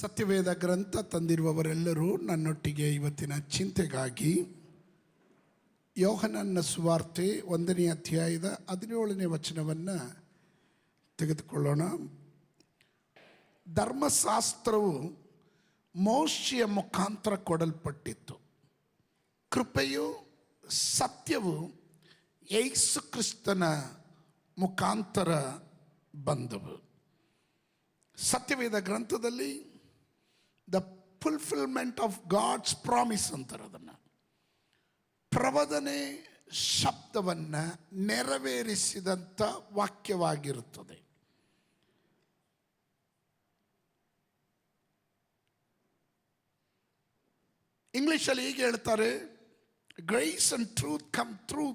ಸತ್ಯವೇದ ಗ್ರಂಥ ತಂದಿರುವವರೆಲ್ಲರೂ ನನ್ನೊಟ್ಟಿಗೆ ಇವತ್ತಿನ ಚಿಂತೆಗಾಗಿ ಯೋಹನನ ಸುವಾರ್ತೆ 1ನೇ ಅಧ್ಯಾಯದ 17ನೇ ವಚನವನ್ನು ತೆಗೆದುಕೊಳ್ಳೋಣ. ಧರ್ಮಶಾಸ್ತ್ರವು ಮೋಶೆಯ ಮುಖಾಂತರ ಕೊಡಲ್ಪಟ್ಟಿತ್ತು, ಕೃಪೆಯು ಸತ್ಯವು ಯೇಸು ಕ್ರಿಸ್ತನ ಮುಖಾಂತರ ಬಂದವು. ಸತ್ಯವೇದ ಗ್ರಂಥದಲ್ಲಿ the fulfilment of God's promise ಅಂತಾರೆ. ಅದನ್ನು ಪ್ರವದನೆ ಶಬ್ದವನ್ನು ನೆರವೇರಿಸಿದಂಥ ವಾಕ್ಯವಾಗಿರುತ್ತದೆ. ಇಂಗ್ಲಿಷಲ್ಲಿ ಹೀಗೆ ಹೇಳ್ತಾರೆ, grace and truth come through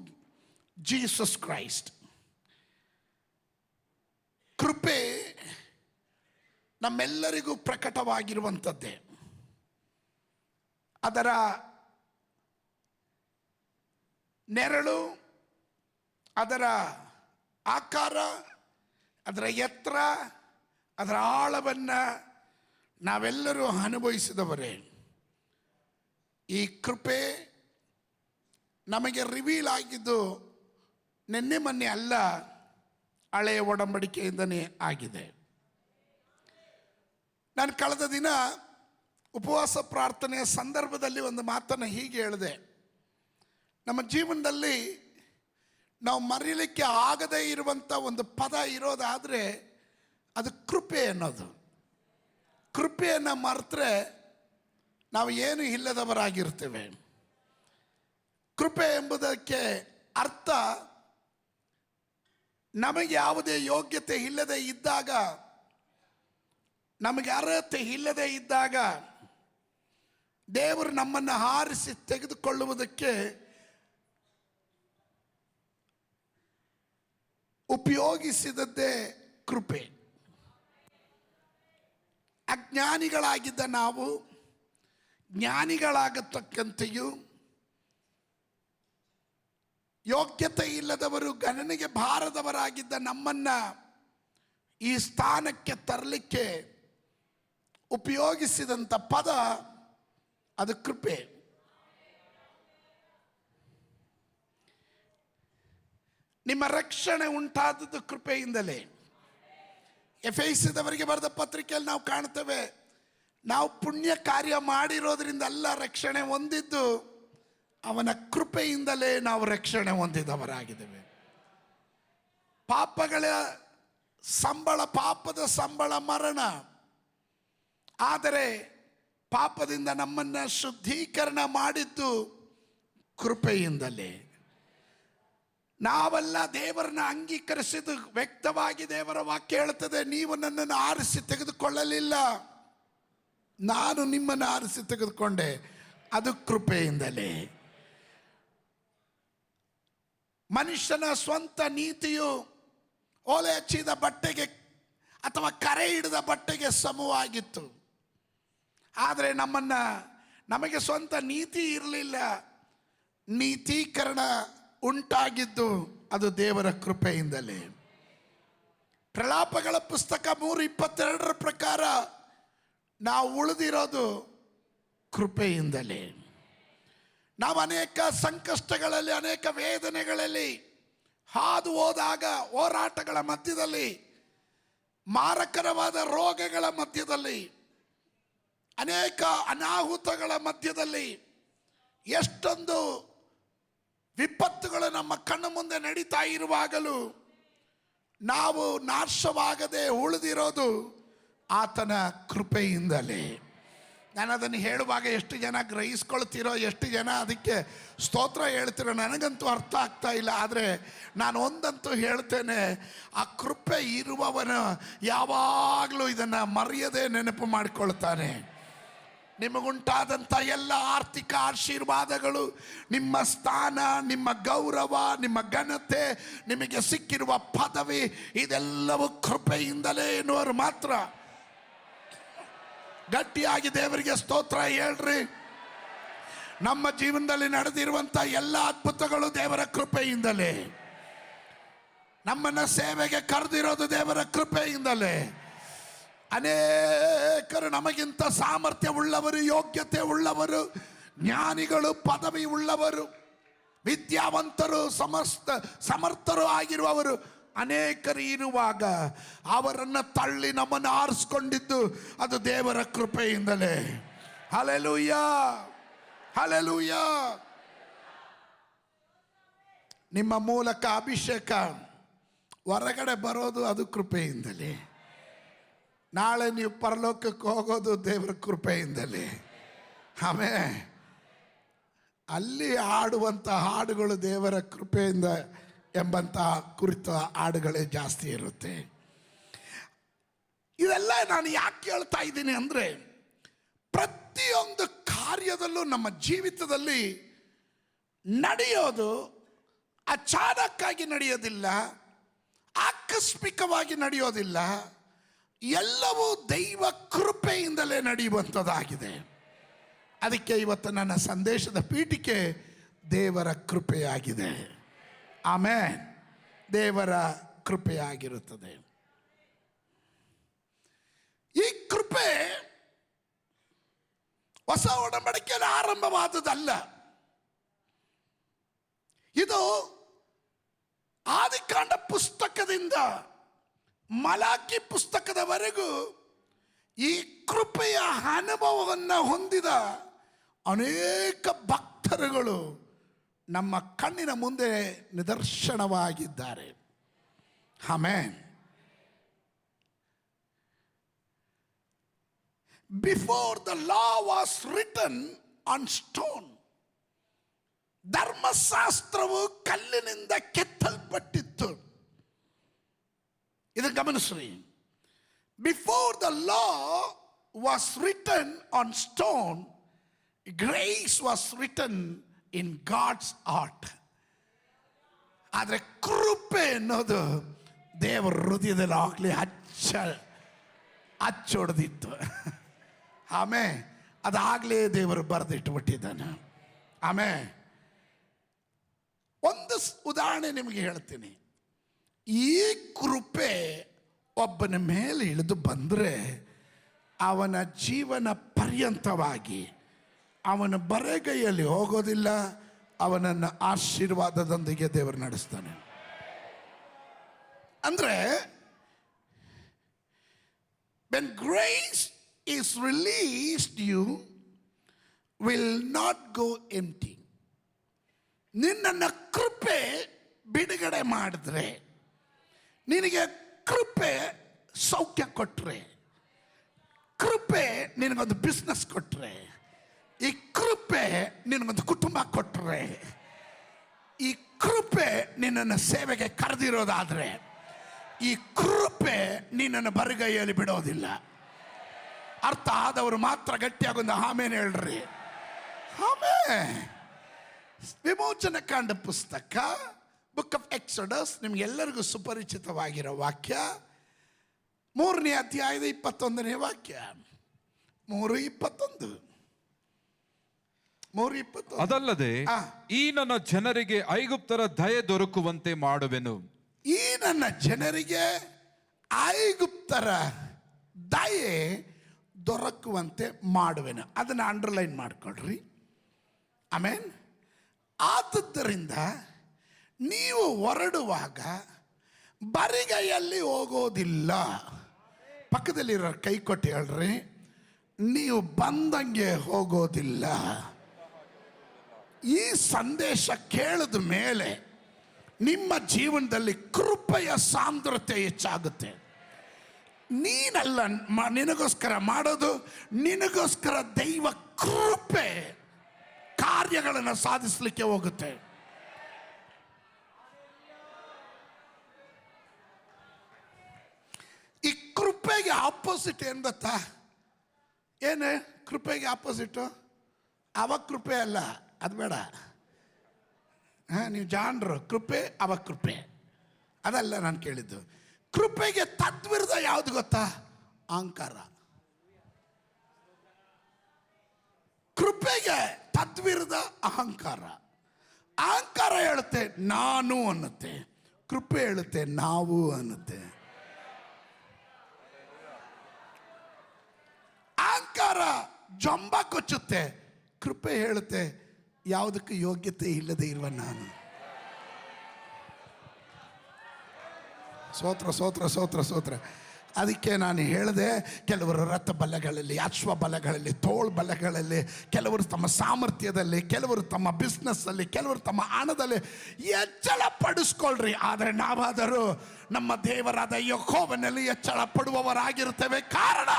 Jesus Christ. ಕೃಪೆ ನಮ್ಮೆಲ್ಲರಿಗೂ ಪ್ರಕಟವಾಗಿರುವಂಥದ್ದೇ. ಅದರ ನೆರಳು, ಅದರ ಆಕಾರ, ಅದರ ಎತ್ತರ, ಅದರ ಆಳವನ್ನು ನಾವೆಲ್ಲರೂ ಅನುಭವಿಸಿದವರೇ. ಈ ಕೃಪೆ ನಮಗೆ ರಿವೀಲ್ ಆಗಿದ್ದು ನಿನ್ನೆ ಮೊನ್ನೆ ಅಲ್ಲ, ಹಳೆಯ ಒಡಂಬಡಿಕೆಯಿಂದನೇ ಆಗಿದೆ. ನಾನು ಕಳೆದ ದಿನ ಉಪವಾಸ ಪ್ರಾರ್ಥನೆಯ ಸಂದರ್ಭದಲ್ಲಿ ಒಂದು ಮಾತನ್ನು ಹೀಗೆ ಹೇಳಿದೆ, ನಮ್ಮ ಜೀವನದಲ್ಲಿ ನಾವು ಮರೀಲಿಕ್ಕೆ ಆಗದೇ ಇರುವಂಥ ಒಂದು ಪದ ಇರೋದಾದರೆ ಅದು ಕೃಪೆ ಅನ್ನೋದು. ಕೃಪೆಯನ್ನು ಮರೆತರೆ ನಾವು ಏನು ಇಲ್ಲದವರಾಗಿರ್ತೇವೆ. ಕೃಪೆ ಎಂಬುದಕ್ಕೆ ಅರ್ಥ ನಮಗೆ ಯಾವುದೇ ಯೋಗ್ಯತೆ ಇಲ್ಲದೆ ಇದ್ದಾಗ, ನಮಗೆ ಅರ್ಹತೆ ಇಲ್ಲದೆ ಇದ್ದಾಗ ದೇವರು ನಮ್ಮನ್ನು ಆರಿಸಿ ತೆಗೆದುಕೊಳ್ಳುವುದಕ್ಕೆ ಉಪಯೋಗಿಸಿದದ್ದೇ ಕೃಪೆ. ಅಜ್ಞಾನಿಗಳಾಗಿದ್ದ ನಾವು ಜ್ಞಾನಿಗಳಾಗತಕ್ಕಂತೆಯೂ, ಯೋಗ್ಯತೆ ಇಲ್ಲದವರು ಗಣನೆಗೆ ಬಾರದವರಾಗಿದ್ದ ನಮ್ಮನ್ನು ಈ ಸ್ಥಾನಕ್ಕೆ ತರಲಿಕ್ಕೆ ಉಪಯೋಗಿಸಿದಂಥ ಪದ ಅದು ಕೃಪೆ. ನಿಮ್ಮ ರಕ್ಷಣೆ ಉಂಟಾದದ್ದು ಕೃಪೆಯಿಂದಲೇ. ಎಫೆಸದವರಿಗೆ ಬರೆದ ಪತ್ರಿಕೆಯಲ್ಲಿ ನಾವು ಕಾಣ್ತೇವೆ, ನಾವು ಪುಣ್ಯ ಕಾರ್ಯ ಮಾಡಿರೋದ್ರಿಂದ ಅಲ್ಲ ರಕ್ಷಣೆ ಹೊಂದಿದ್ದು, ಅವನ ಕೃಪೆಯಿಂದಲೇ ನಾವು ರಕ್ಷಣೆ ಹೊಂದಿದವರಾಗಿದ್ದೇವೆ. ಪಾಪಗಳ ಸಂಬಳ, ಪಾಪದ ಸಂಬಳ ಮರಣ. ಆದರೆ ಪಾಪದಿಂದ ನಮ್ಮನ್ನು ಶುದ್ಧೀಕರಣ ಮಾಡಿದ್ದು ಕೃಪೆಯಿಂದಲೇ. ನಾವೆಲ್ಲ ದೇವರನ್ನ ಅಂಗೀಕರಿಸಿದ್ದು ವ್ಯಕ್ತವಾಗಿ ದೇವರ ವಾಕ್ಯ ಹೇಳುತ್ತದೆ, ನೀವು ನನ್ನನ್ನು ಆರಿಸಿ ತೆಗೆದುಕೊಳ್ಳಲಿಲ್ಲ, ನಾನು ನಿಮ್ಮನ್ನು ಆರಿಸಿ ತೆಗೆದುಕೊಂಡೆ, ಅದು ಕೃಪೆಯಿಂದಲೇ. ಮನುಷ್ಯನ ಸ್ವಂತ ನೀತಿಯು ಓಲೆ ಹಚ್ಚಿದ ಬಟ್ಟೆಗೆ ಅಥವಾ ಕರೆ ಹಿಡಿದ ಬಟ್ಟೆಗೆ ಸಮವಾಗಿತ್ತು. ಆದರೆ ನಮಗೆ ಸ್ವಂತ ನೀತಿ ಇರಲಿಲ್ಲ. ನೀತೀಕರಣ ಉಂಟಾಗಿದ್ದು ಅದು ದೇವರ ಕೃಪೆಯಿಂದಲೇ. ಪ್ರಲಾಪಗಳ ಪುಸ್ತಕ 3:22 ಪ್ರಕಾರ ನಾವು ಉಳಿದಿರೋದು ಕೃಪೆಯಿಂದಲೇ. ನಾವು ಅನೇಕ ಸಂಕಷ್ಟಗಳಲ್ಲಿ, ಅನೇಕ ವೇದನೆಗಳಲ್ಲಿ ಹಾದು ಹೋದಾಗ, ಹೋರಾಟಗಳ ಮಧ್ಯದಲ್ಲಿ, ಮಾರಕರವಾದ ರೋಗಗಳ ಮಧ್ಯದಲ್ಲಿ, ಅನೇಕ ಅನಾಹುತಗಳ ಮಧ್ಯದಲ್ಲಿ, ಎಷ್ಟೊಂದು ವಿಪತ್ತುಗಳು ನಮ್ಮ ಕಣ್ಣು ಮುಂದೆ ನಡೀತಾ ಇರುವಾಗಲೂ ನಾವು ನಾಶವಾಗದೆ ಉಳಿದಿರೋದು ಆತನ ಕೃಪೆಯಿಂದಲೇ. ನಾನು ಅದನ್ನು ಹೇಳುವಾಗ ಎಷ್ಟು ಜನ ಗ್ರಹಿಸ್ಕೊಳ್ತೀರೋ, ಎಷ್ಟು ಜನ ಅದಕ್ಕೆ ಸ್ತೋತ್ರ ಹೇಳ್ತೀರೋ ನನಗಂತೂ ಅರ್ಥ ಆಗ್ತಾ ಇಲ್ಲ. ಆದರೆ ನಾನು ಒಂದಂತೂ ಹೇಳ್ತೇನೆ, ಆ ಕೃಪೆ ಇರುವವನು ಯಾವಾಗಲೂ ಇದನ್ನು ಮರೆಯದೆ ನೆನಪು ಮಾಡಿಕೊಳ್ತಾನೆ. ನಿಮಗುಂಟಾದಂಥ ಎಲ್ಲ ಆರ್ಥಿಕ ಆಶೀರ್ವಾದಗಳು, ನಿಮ್ಮ ಸ್ಥಾನ, ನಿಮ್ಮ ಗೌರವ, ನಿಮ್ಮ ಘನತೆ, ನಿಮಗೆ ಸಿಕ್ಕಿರುವ ಪದವಿ, ಇದೆಲ್ಲವೂ ಕೃಪೆಯಿಂದಲೇ ಎನ್ನುವರು ಮಾತ್ರ ಗಟ್ಟಿಯಾಗಿ ದೇವರಿಗೆ ಸ್ತೋತ್ರ ಹೇಳ್ರಿ. ನಮ್ಮ ಜೀವನದಲ್ಲಿ ನಡೆದಿರುವಂಥ ಎಲ್ಲ ಅದ್ಭುತಗಳು ದೇವರ ಕೃಪೆಯಿಂದಲೇ. ನಮ್ಮನ್ನು ಸೇವೆಗೆ ಕರೆದಿರೋದು ದೇವರ ಕೃಪೆಯಿಂದಲೇ. ಅನೇಕರು ನಮಗಿಂತ ಸಾಮರ್ಥ್ಯ ಉಳ್ಳವರು, ಯೋಗ್ಯತೆ ಉಳ್ಳವರು, ಜ್ಞಾನಿಗಳು, ಪದವಿ ಉಳ್ಳವರು, ವಿದ್ಯಾವಂತರು, ಸಮರ್ಥರು ಆಗಿರುವವರು ಅನೇಕರು ಇರುವಾಗ ಅವರನ್ನು ತಳ್ಳಿ ನಮ್ಮನ್ನು ಆರಿಸ್ಕೊಂಡಿದ್ದು ಅದು ದೇವರ ಕೃಪೆಯಿಂದಲೇ. Hallelujah, hallelujah. ನಿಮ್ಮ ಮೂಲಕ ಅಭಿಷೇಕ ಹೊರಗಡೆ ಬರೋದು ಅದು ಕೃಪೆಯಿಂದಲೇ. ನಾಳೆ ನೀವು ಪರಲೋಕಕ್ಕೆ ಹೋಗೋದು ದೇವರ ಕೃಪೆಯಿಂದಲೇ. ಆಮೇಲೆ ಅಲ್ಲಿ ಹಾಡುವಂಥ ಹಾಡುಗಳು ದೇವರ ಕೃಪೆಯಿಂದ ಎಂಬಂಥ ಕುರಿತ ಹಾಡುಗಳೇ ಜಾಸ್ತಿ ಇರುತ್ತೆ. ಇದೆಲ್ಲ ನಾನು ಯಾಕೆ ಹೇಳ್ತಾ ಇದ್ದೀನಿ ಅಂದರೆ, ಪ್ರತಿಯೊಂದು ಕಾರ್ಯದಲ್ಲೂ ನಮ್ಮ ಜೀವಿತದಲ್ಲಿ ನಡೆಯೋದು ಅಚಾನಕ್ಕಾಗಿ ನಡೆಯೋದಿಲ್ಲ, ಆಕಸ್ಮಿಕವಾಗಿ ನಡೆಯೋದಿಲ್ಲ. ಎಲ್ಲವೂ ದೈವ ಕೃಪೆಯಿಂದಲೇ ನಡೆಯುವಂಥದ್ದಾಗಿದೆ. ಅದಕ್ಕೆ ಇವತ್ತು ನನ್ನ ಸಂದೇಶದ ಪೀಠಿಕೆ ದೇವರ ಕೃಪೆಯಾಗಿದೆ. ಆಮೆನ್. ದೇವರ ಕೃಪೆಯಾಗಿರುತ್ತದೆ. ಈ ಕೃಪೆ ಹೊಸ ಒಡಂಬಡಿಕೆಯಲ್ಲಿ ಆರಂಭವಾದುದಲ್ಲ. ಇದು ಆದಿಕಾಂಡ ಪುಸ್ತಕದಿಂದ ಮಲಾಕಿ ಪುಸ್ತಕದವರೆಗೂ ಈ ಕೃಪೆಯ ಅನುಭವವನ್ನು ಹೊಂದಿದ ಅನೇಕ ಭಕ್ತರುಗಳು ನಮ್ಮ ಕಣ್ಣಿನ ಮುಂದೆ ನಿದರ್ಶನವಾಗಿದ್ದಾರೆ. Amen. Before the law was written on stone, ಧರ್ಮಶಾಸ್ತ್ರವು ಕಲ್ಲಿನಿಂದ ಕೆತ್ತಲ್ಪಟ್ಟಿತ್ತು. ಇದು ಗಮನಿಸ್ರಿ. Before the law was written on stone, grace was written in God's heart. ಆದರೆ ಕೃಪೆ ಅನ್ನೋದು ದೇವರ ಹೃದಯದಲ್ಲಿ ಆಗಲಿ ಹಚ್ಚೊಡೆದಿತ್ತು. ಆಮೇಲೆ ಅದಾಗಲೇ ದೇವರು ಬರೆದಿಟ್ಟುಬಿಟ್ಟಿದ್ದಾನೆ. ಆಮೇಲೆ ಒಂದು ಉದಾಹರಣೆ ನಿಮಗೆ ಹೇಳ್ತೀನಿ. ಈ ಕೃಪೆ ಒಬ್ಬನ ಮೇಲೆ ಇಳಿದು ಬಂದರೆ ಅವನ ಜೀವನ ಪರ್ಯಂತವಾಗಿ ಅವನ ಬರೆಗೈಯಲ್ಲಿ ಹೋಗೋದಿಲ್ಲ, ಅವನನ್ನು ಆಶೀರ್ವಾದದೊಂದಿಗೆ ದೇವರು ನಡೆಸ್ತಾನೆ. ಅಂದರೆ when grace is released, you will not go empty. ನಿನ್ನನ್ನು ಕೃಪೆ ಬಿಡುಗಡೆ ಮಾಡಿದ್ರೆ, ನಿನಗೆ ಕೃಪೆ ಸೌಖ್ಯ ಕೊಟ್ಟರೆ, ಕೃಪೆ ನಿನಗೊಂದು ಬಿಸ್ನೆಸ್ ಕೊಟ್ಟರೆ, ಈ ಕೃಪೆ ನಿನಗೊಂದು ಕುಟುಂಬ ಕೊಟ್ಟರೆ, ಈ ಕೃಪೆ ನಿನ್ನನ್ನು ಸೇವೆಗೆ ಕರೆದಿರೋದಾದರೆ, ಈ ಕೃಪೆ ನಿನ್ನನ್ನು ಬರಿಗೈಯಲ್ಲಿ ಬಿಡೋದಿಲ್ಲ. ಅರ್ಥ ಆದವರು ಮಾತ್ರ ಗಟ್ಟಿಯಾಗೊಂದು ಆಮೇಲೆ ಹೇಳ್ರಿ. ಆಮೇಲೆ ವಿಮೋಚನ ಕಾಂಡ ಪುಸ್ತಕ, ಬುಕ್ ಆಫ್ ಎಕ್ಸೋಡಸ್, ನಿಮ್ಗೆಲ್ಲರಿಗೂ ಸುಪರಿಚಿತವಾಗಿರೋ ವಾಕ್ಯ, 3ನೇ ಅಧ್ಯಾಯದ 21ನೇ ವಾಕ್ಯ. 3:21. ಅದಲ್ಲದೆ ಈ ನನ್ನ ಜನರಿಗೆ ಐಗುಪ್ತರ ದಯೆ ದೊರಕುವಂತೆ ಮಾಡುವೆನು. ಈ ನನ್ನ ಜನರಿಗೆ ಐಗುಪ್ತರ ದಯೆ ದೊರಕುವಂತೆ ಮಾಡುವೆನು. ಅದನ್ನು ಅಂಡರ್ಲೈನ್ ಮಾಡ್ಕೊಳ್ರಿ. ಆಮೇನ್. ಆದದ್ದರಿಂದ ನೀವು ಹೊರಡುವಾಗ ಬರಿಗೈಯಲ್ಲಿ ಹೋಗೋದಿಲ್ಲ. ಪಕ್ಕದಲ್ಲಿರೋ ಕೈ ಕೊಟ್ಟು ಹೇಳ್ರಿ, ನೀವು ಬಂದಂಗೆ ಹೋಗೋದಿಲ್ಲ. ಈ ಸಂದೇಶ ಕೇಳಿದ ಮೇಲೆ ನಿಮ್ಮ ಜೀವನದಲ್ಲಿ ಕೃಪೆಯ ಸಾಂದ್ರತೆ ಹೆಚ್ಚಾಗುತ್ತೆ. ನೀನಲ್ಲ ನಿನಗೋಸ್ಕರ ಮಾಡೋದು, ನಿನಗೋಸ್ಕರ ದೈವ ಕೃಪೆ ಕಾರ್ಯಗಳನ್ನು ಸಾಧಿಸಲಿಕ್ಕೆ ಹೋಗುತ್ತೆ. ಈ ಕೃಪೆಗೆ ಆಪೋಸಿಟ್ ಏನು ಗೊತ್ತಾ? ಏನು ಕೃಪೆಗೆ ಆಪೋಸಿಟು? ಅವಕೃಪೆ ಅಲ್ಲ, ಅದು ಬೇಡ. ನೀವು ಜಾಣರು. ಕೃಪೆ ಅವಕೃಪೆ ಅದಲ್ಲ ನಾನು ಕೇಳಿದ್ದು. ಕೃಪೆಗೆ ತದ್ವಿರುದ್ಧ ಯಾವುದು ಗೊತ್ತಾ? ಅಹಂಕಾರ. ಕೃಪೆಗೆ ತದ್ವಿರುದ್ಧ ಅಹಂಕಾರ. ಅಹಂಕಾರ ಹೇಳುತ್ತೆ ನಾನು ಅನ್ನುತ್ತೆ, ಕೃಪೆ ಹೇಳುತ್ತೆ ನಾವು ಅನ್ನುತ್ತೆ. ಜಂಬ ಕೊಚ್ಚುತ್ತೆ. ಕೃಪೆ ಹೇಳುತ್ತೆ, ಯಾವುದಕ್ಕೂ ಯೋಗ್ಯತೆ ಇಲ್ಲದೆ ಇರುವ ನಾನು. ಸ್ತೋತ್ರ ಸ್ತೋತ್ರ ಸ್ತೋತ್ರ ಸ್ತೋತ್ರ. ಅದಕ್ಕೆ ನಾನು ಹೇಳಿದೆ, ಕೆಲವರು ರಥ ಬಲಗಳಲ್ಲಿ, ಅಶ್ವ ಬಲಗಳಲ್ಲಿ, ತೋಳು ಬಲಗಳಲ್ಲಿ, ಕೆಲವರು ತಮ್ಮ ಸಾಮರ್ಥ್ಯದಲ್ಲಿ, ಕೆಲವರು ತಮ್ಮ ಬಿಸ್ನೆಸ್ಸಲ್ಲಿ, ಕೆಲವರು ತಮ್ಮ ಹಣದಲ್ಲಿ ಹೆಚ್ಚಳ ಪಡಿಸ್ಕೊಳ್ರಿ. ಆದರೆ ನಾವಾದರೂ ನಮ್ಮ ದೇವರಾದ ಯೆಹೋವನಲ್ಲಿ ಹೆಚ್ಚಳ ಪಡುವವರಾಗಿರುತ್ತೇವೆ. ಕಾರಣ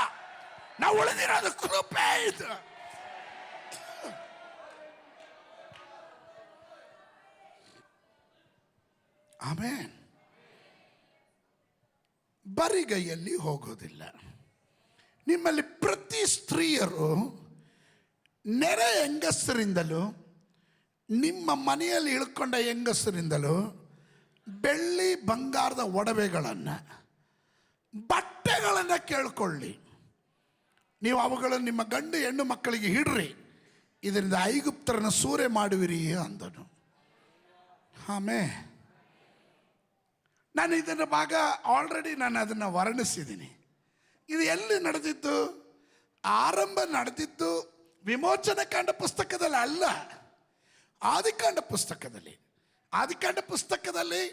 ನಾವು ಉಳಿದಿರೋದು ಕೃಪೆ ಇದು. ಆಮೆನ್. ಬರಿಗೈಯಲ್ಲಿ ಹೋಗೋದಿಲ್ಲ. ನಿಮ್ಮಲ್ಲಿ ಪ್ರತಿ ಸ್ತ್ರೀಯರು ನೆರೆ ಹೆಂಗಸರಿಂದಲೂ ನಿಮ್ಮ ಮನೆಯಲ್ಲಿ ಇಳ್ಕೊಂಡ ಹೆಂಗಸರಿಂದಲೂ ಬೆಳ್ಳಿ ಬಂಗಾರದ ಒಡವೆಗಳನ್ನು, ಬಟ್ಟೆಗಳನ್ನು ಕೇಳ್ಕೊಳ್ಳಿ. ನೀವು ಅವುಗಳನ್ನು ನಿಮ್ಮ ಗಂಡು ಹೆಣ್ಣು ಮಕ್ಕಳಿಗೆ ಹಿಡ್ರಿ, ಇದರಿಂದ ಐಗುಪ್ತರನ್ನು ಸೂರೆ ಮಾಡುವಿರಿ ಅಂದನು. ಆಮೇಲೆ ನಾನು ಇದರ ಭಾಗ ಆಲ್ರೆಡಿ ನಾನು ಅದನ್ನು ವರ್ಣಿಸಿದ್ದೀನಿ. ಇದು ಎಲ್ಲಿ ನಡೆದಿದ್ದು? ಆರಂಭ ನಡೆದಿದ್ದು ವಿಮೋಚನ ಕಾಂಡ ಪುಸ್ತಕದಲ್ಲಿ ಅಲ್ಲ, ಆದಿಕಾಂಡ ಪುಸ್ತಕದಲ್ಲಿ. ಆದಿಕಾಂಡ ಪುಸ್ತಕದಲ್ಲಿ